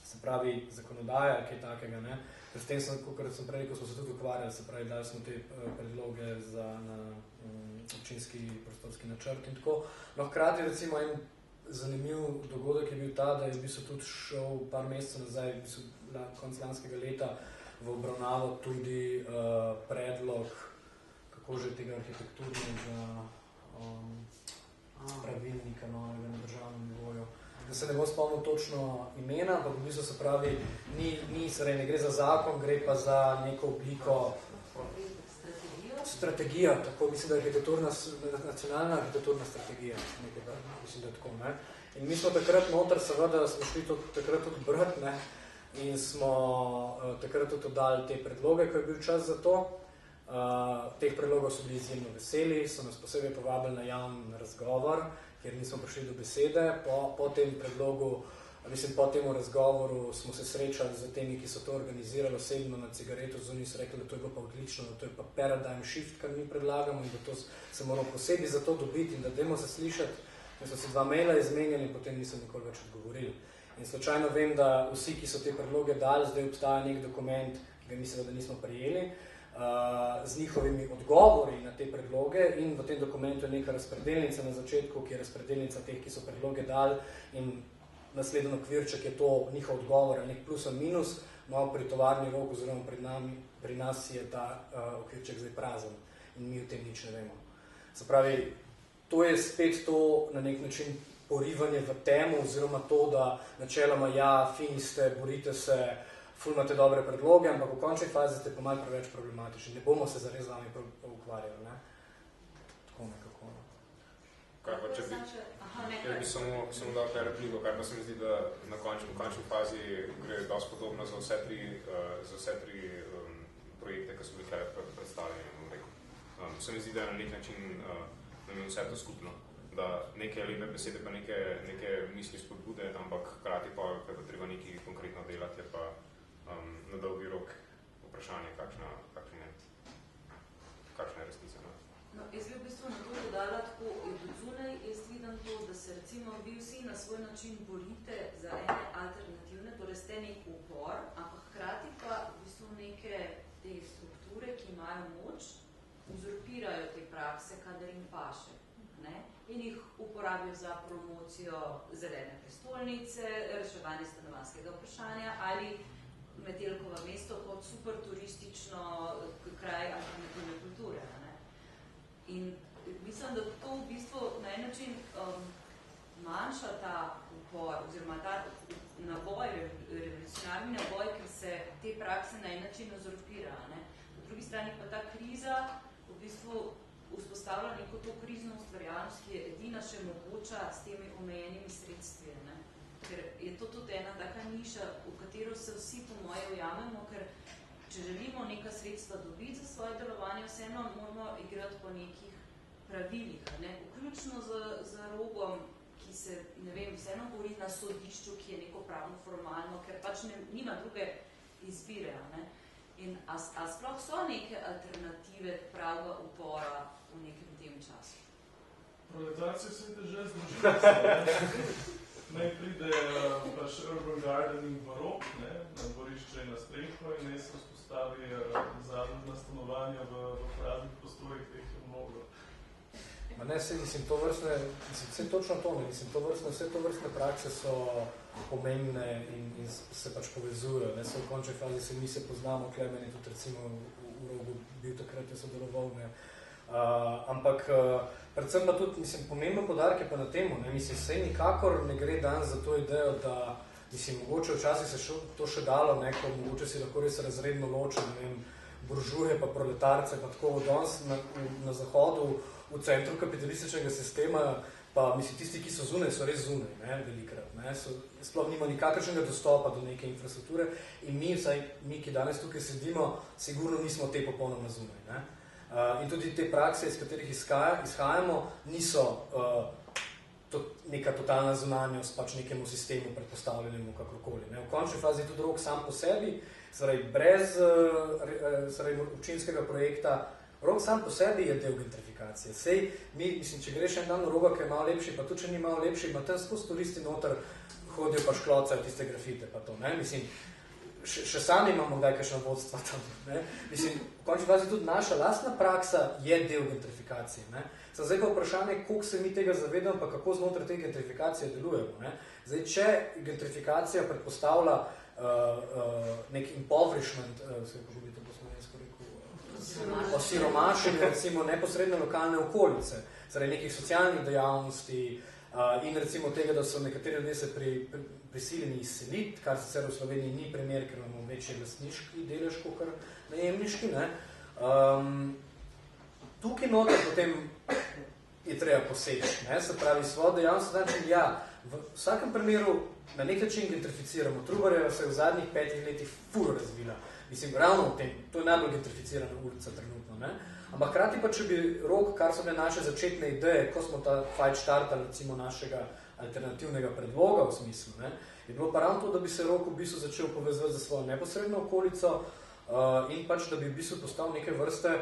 se pravi, zakonodaja, kaj takega, ne. Ker s tem kakor sem prej, ko smo se tudi ukvarjali, se pravi, dali smo te predloge na občinski prostorski načrt in tako. No, hkrati recimo en zanimiv dogodek je bil ta, da je v bistvu tudi šel par mesecev nazaj, v bistvu konec lanskega leta, v obravnavo tudi predlog, kako že tega arhitekturnega pravilnika novega na državnem nivoju. Da se ne bo spomnil točno imena, ampak v bistvu se pravi, ne gre za zakon, gre pa za neko obliko strategija, tako mislim, da je nacionalna arhitekturna strategija, mislim, da je tako, ne. In mi smo takrat noter, seveda, smo šli takrat tudi brati, ne, in smo takrat tudi dali te predloge, ko je bil čas za to. Teh predlogov so bili izjemno veseli, so nas posebej povabili na javni razgovor, kjer nismo prišli do besede. Po tem predlogu, po tem razgovoru smo se srečali z temi, ki so to organizirali osebno na cigareto, zunaj so rekli, da to je pa odlično, da to je pa paradigm shift, kar mi predlagamo in da to se moramo posebej za to dobiti in da dajmo se slišati. In so se 2 maila izmenjali in potem niso nikoli več odgovorili. In slučajno vem, da vsi, ki so te predloge dali, zdaj obstaja nek dokument, ki ga mislim, da nismo prijeli, z njihovimi odgovori na te predloge in v tem dokumentu je neka razpredelnica na začetku, ki je razpredelnica teh, ki so predloge dali in naslednji okvirček je to njihov odgovor, nek plus in minus, no pri tovarni Rok oziroma pri nas je ta okvirček zdaj prazen in mi o tem nič ne vemo. Se pravi, to je spet to na nek način porivanje v temu oziroma to, da načeloma fini ste, borite se, ful imate dobre predloge, ampak v končni fazi ste pa malo preveč problematični. Ne bomo se zares z vami ukvarjali, ne? Tako nekako. Kaj pa, če bi samo dal kaj repliko, kar pa se mi zdi, da v končni fazi gre dosti podobno za vse tri projekte, ki so bili kaj predstavljeni. Se mi zdi, da je na nek način nam vse to skupno, da neke lepe besede pa neke misli spodbude, ampak hkrati pa, kaj pa treba nekaj konkretno delati, je pa na dolgi rok vprašanje, kakšna je resnica. No, jaz bi v bistvu na to dodala tako, od zunaj jaz vidim to, da se recimo vi vsi na svoj način borite za ene alternativne, torej ste nek upor, ampak hkrati pa v bistvu neke te strukture, ki imajo moč, uzurpirajo te prakse, kadar jim paše. Ne? In jih uporabijo za promocijo zelene prestolnice, reševanje stanovanjskega vprašanja ali Metelkovo mesto kot super turistično kraj alternativne kulture. Ne? In mislim, da to v bistvu na en način manjša ta upor, oziroma ta naboj, revolucionarni naboj, ker se te prakse na en način uzurpira. Ne? Po drugi strani pa ta kriza v bistvu vzpostavlja neko to krizno ustvarjalnost, ki je edina še mogoča s temi omejenimi sredstvi. Ne? ker je to tudi ena taka niša, v katero se vsi po moje ujamemo, ker če želimo neka sredstva dobiti za svoje delovanje, vseeno moramo igrati po nekih pravilih, ne? Vključno z Rogom, ki se, ne vem, vseeno govori na sodišču, ki je neko pravno formalno, ker pač nima druge izbire, ne? In a sploh so neke alternative pravega upora v nekem tem času? Proletacija se je že združila. Naj pride pač urban gardening v Rog, na dvorišče in na streho in naj se vzpostavi zadnja stanovanja v praznih prostorih, teh je mnogo. Ma ne, mislim, to vrstne, vse točno to, mislim, vse to vrstne prakse so pomembne in se pač povezujejo, ne, so v končni fazi se mi se poznamo, Klemen je tudi recimo v Rogu bil takrat, je sodeloval, ne. Ampak predvsem pa tudi, mislim, pomemben podarek je pa na temu, ne, mislim, se nikakor ne gre dan za to idejo, da, mislim, mogoče včasih se to še dalo, neko, mogoče si lahko res razredno ločen, ne vem, buržuje pa proletarce, pa tako danes na zahodu, v centru kapitalističnega sistema, pa mislim, tisti, ki so zunaj, so res zunaj, ne, velikrat, ne, sploh nima nikakršnega dostopa do neke infrastrukture in mi, vsaj mi, ki danes tukaj sedimo, sigurno nismo te popolnoma zunaj, ne. In tudi te prakse, iz katerih izhajamo, niso neka totalna zunanjost pač nekemu sistemu predpostavljenemu kakorkoli. Ne. V končni fazi tudi Rog sam po sebi, brez občinskega projekta, Rog sam po sebi je del gentrifikacije. Sej, mi, mislim, če greš en dan v Roga, ki je malo lepši, pa tudi, če ni malo lepši, ima tam skozi turisti noter, hodijo pa šklocajo tiste grafite, pa to, ne, mislim, še sami imamo kdaj kakšno vodstva tam, ne, mislim, v končni fazi tudi naša lastna praksa je del gentrifikacije, ne. Zdaj pa vprašanje, koliko se mi tega zavedamo, pa kako znotraj te gentrifikacije delujemo, ne. Zdaj, če gentrifikacija predpostavlja nek impoverishment, kako bi to po slovensko rekel, osiromašenje, recimo, neposredne lokalne okolice, zaradi nekih socialnih dejavnosti in recimo tega, da so nekateri ljudje se prisiljeni izseliti, kar sicer v Sloveniji ni primer, ker imamo večji lastniški delež, kakor najemniški, ne. Tukaj noter potem je treba poseči, ne, se pravi, svojo dejavnost, znači, ja, v vsakem primeru na nek način gentrificiramo. Trubarjeva se je v zadnjih 5 letih furo razvila. Mislim, ravno v tem, to je najbolj gentrificirana ulica trenutno, ne. Ampak hkrati pa, če bi Rog, kar so bile naše začetne ideje, ko smo ta fight štartali, recimo našega alternativnega predloga v smislu, ne, je bilo pa ravno to, da bi se Rog v bistvu začel povezati za svojo neposredno okolico in pač, da bi v bistvu postal neke vrste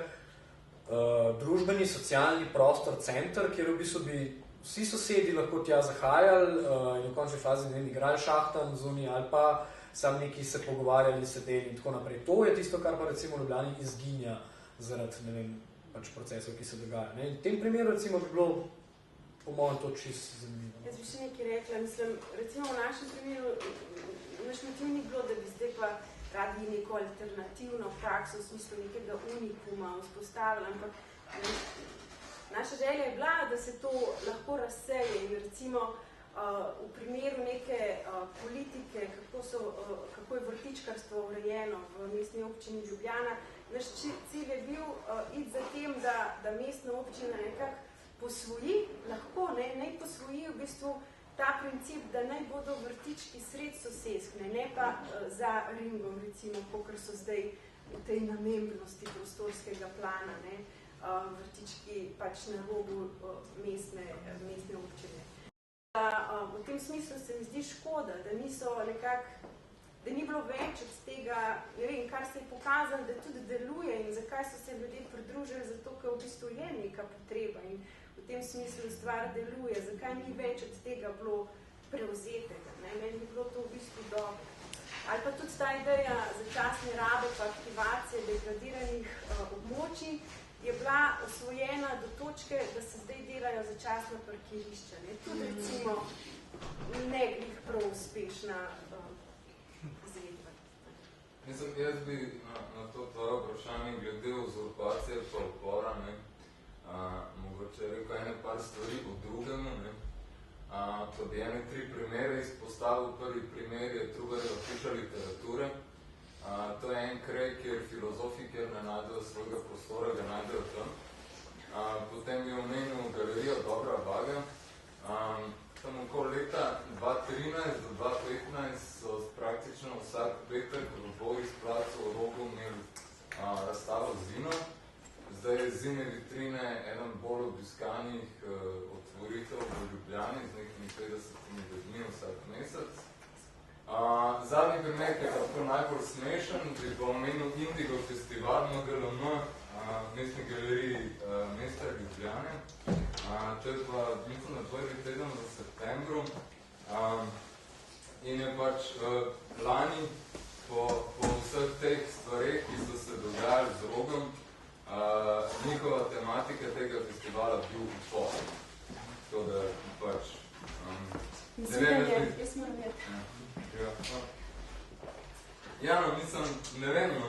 družbeni, socialni prostor, center, kjer v bistvu bi vsi sosedi lahko tja zahajali in v končni fazi, ne vem, igrali šahtan zunaj ali pa sam neki se pogovarjali, sedeli in tako naprej. To je tisto, kar pa recimo v Ljubljani izginja zaradi, ne vem, pač procesov, ki se dogajajo. Ne? In v tem primeru recimo bi bilo po mojem to čisto zanimivo. Jaz bi še nekaj rekla, mislim, recimo v našem primeru, naš motiv ni bilo, da bi zdaj pa radi neko alternativno prakso v smislu nekega unikuma vzpostavili, ampak naša želja je bila, da se to lahko razseje in recimo v primeru neke politike, kako je vrtičkarstvo urejeno v mestni občini Ljubljana, naš cilj je bil iti za tem, da mestna občina nekako posvoji, lahko ne posvoji v bistvu ta princip, da naj bodo vrtički sred soseskne, ne pa za ringom, recimo, kakor so zdaj v tej namembnosti prostorskega plana, ne, vrtički pač na robu mestne občine. V tem smislu se mi zdi škoda, da niso nekako, da ni bilo več od tega, ne vem, kar se je pokazalo, da tudi deluje in zakaj so se ljudje pridružili, zato ker v bistvu je neka potreba in v tem smislu stvar deluje, zakaj ni več od tega bilo prevzetega, ne, meni bi bilo to v bistvu dobro. Ali pa tudi ta ideja začasne rabe pa aktivacije degradiranih območij je bila osvojena do točke, da se zdaj delajo začasna parkirišča, ne, tudi recimo ne glih prav uspešna izvedba. Mislim, jaz bi na to tvoje vprašanje glede uzurpacije pa upora, ne, mogoče rekel ene par stvari o drugemu, ne. To bi ene 3 primere izpostavil. Prvi primer je Trubarjeva hiša literature. To je en kraj, kjer filozofi, kjer ne najdejo svojega prostora, ga najdejo tam. Potem je omenil galerijo Dobra Vaga. tam okoli leta 2013 do 2015 so praktično vsak petek v Boris placu v Rogu imeli razstavo Zino. Zdaj je Zine vitrine eden bolj obiskanih otvoritev v Ljubljani z nekimi 50 ljudmi vsak mesec. Zadnji primer, ki je tako najbolj smešen, bi pa omenil Indigo festival MGLM, mestni galeriji mesta Ljubljane. To je pa, mislim, na prvi teden v septembru. In je pač lani po vseh teh stvareh, ki so se dogajali z Rogom, njihova tematika tega festivala bil upor. Tako da pač... Ja, no, mislim, ne vem, no.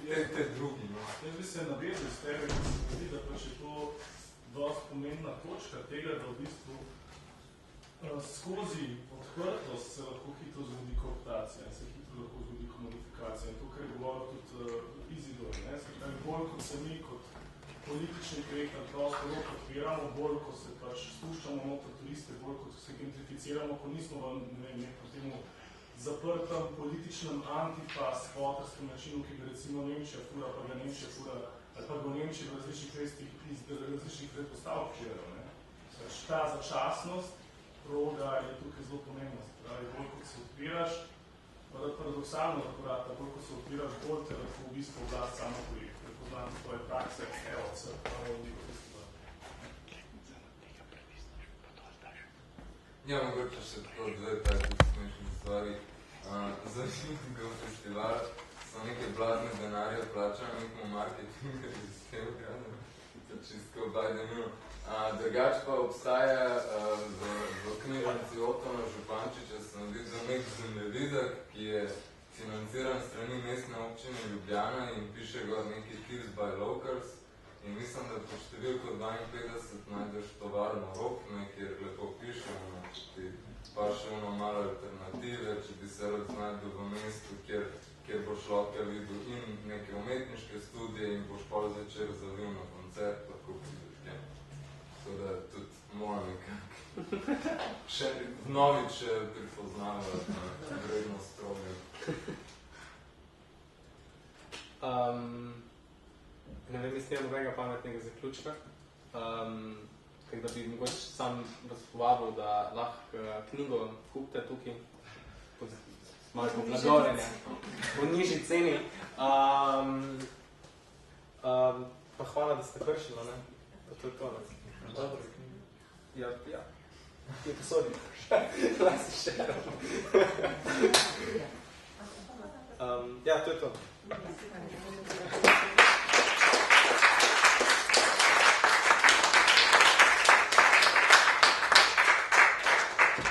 Te drugi, no. Jaz bi se navezal iz tebe, ki se vidi, da pač je to dosti pomembna točka tega, da v bistvu skozi odprtost se lahko hitro zgodi kooptacija in se hitro lahko zgodi komodifikacija. In to, kar je govoril tudi Izidor, ne? Se pravi, bolj kot se mi kot politični projekt na prosto rok odpiramo, bolj kot se pač spuščamo noter turiste, bolj kot se gentrificiramo, ko nismo v temu zaprtem političnem antifa-spoterskem načinu, ki ga recimo Nemčija fura, pa ga Nemčija fura, ali pa ga v Nemčiji v različnih predpostavk furajo. Ta začasnost Roga je tukaj zelo pomembna. Bolj kot se odpiraš, paradoksalno akurata, bolj kot se odpiraš, bolj te lahko v bistvu oblast samo projekt. Prepoznam tvoje prakse, evo, vse pravo Indigo festival. Ja, mogoče še tako dve takih smešnih stvari. Za Indigo festival so neke vladne denarje plačali nekemu marketingu iz Kevka, to čisto bajdeno. Drugač pa obstaja v knjižnici Otona Župančiča, sem videl nek zemljevidek, ki je financiran strani mestne občine Ljubljana in piše gor neki Kills by Locals. In mislim, da po številko 52 najdeš tovarno Rog, kjer lepo piše, ti pa še ono malo alternative, če bi se rad znajdel v mestu, kjer boš lahko videl in neke umetniške studije in boš pol zvečer zavil na koncert, lahko prideš tjem. Tako da tudi moram nekako vnovič pripoznavati vrednost Roga. Ne vem, mislim, nobenega pametnega zaključka. Tako da bi mogoče sam vas povabil, da lahko knjigo kupite tukaj, malo poblagorenja, po nižji ceni. Pa hvala, da ste kršili, ne? To je to, ne? Dobro. Ja. Ti posodi. Laj si še. Ja, to je to.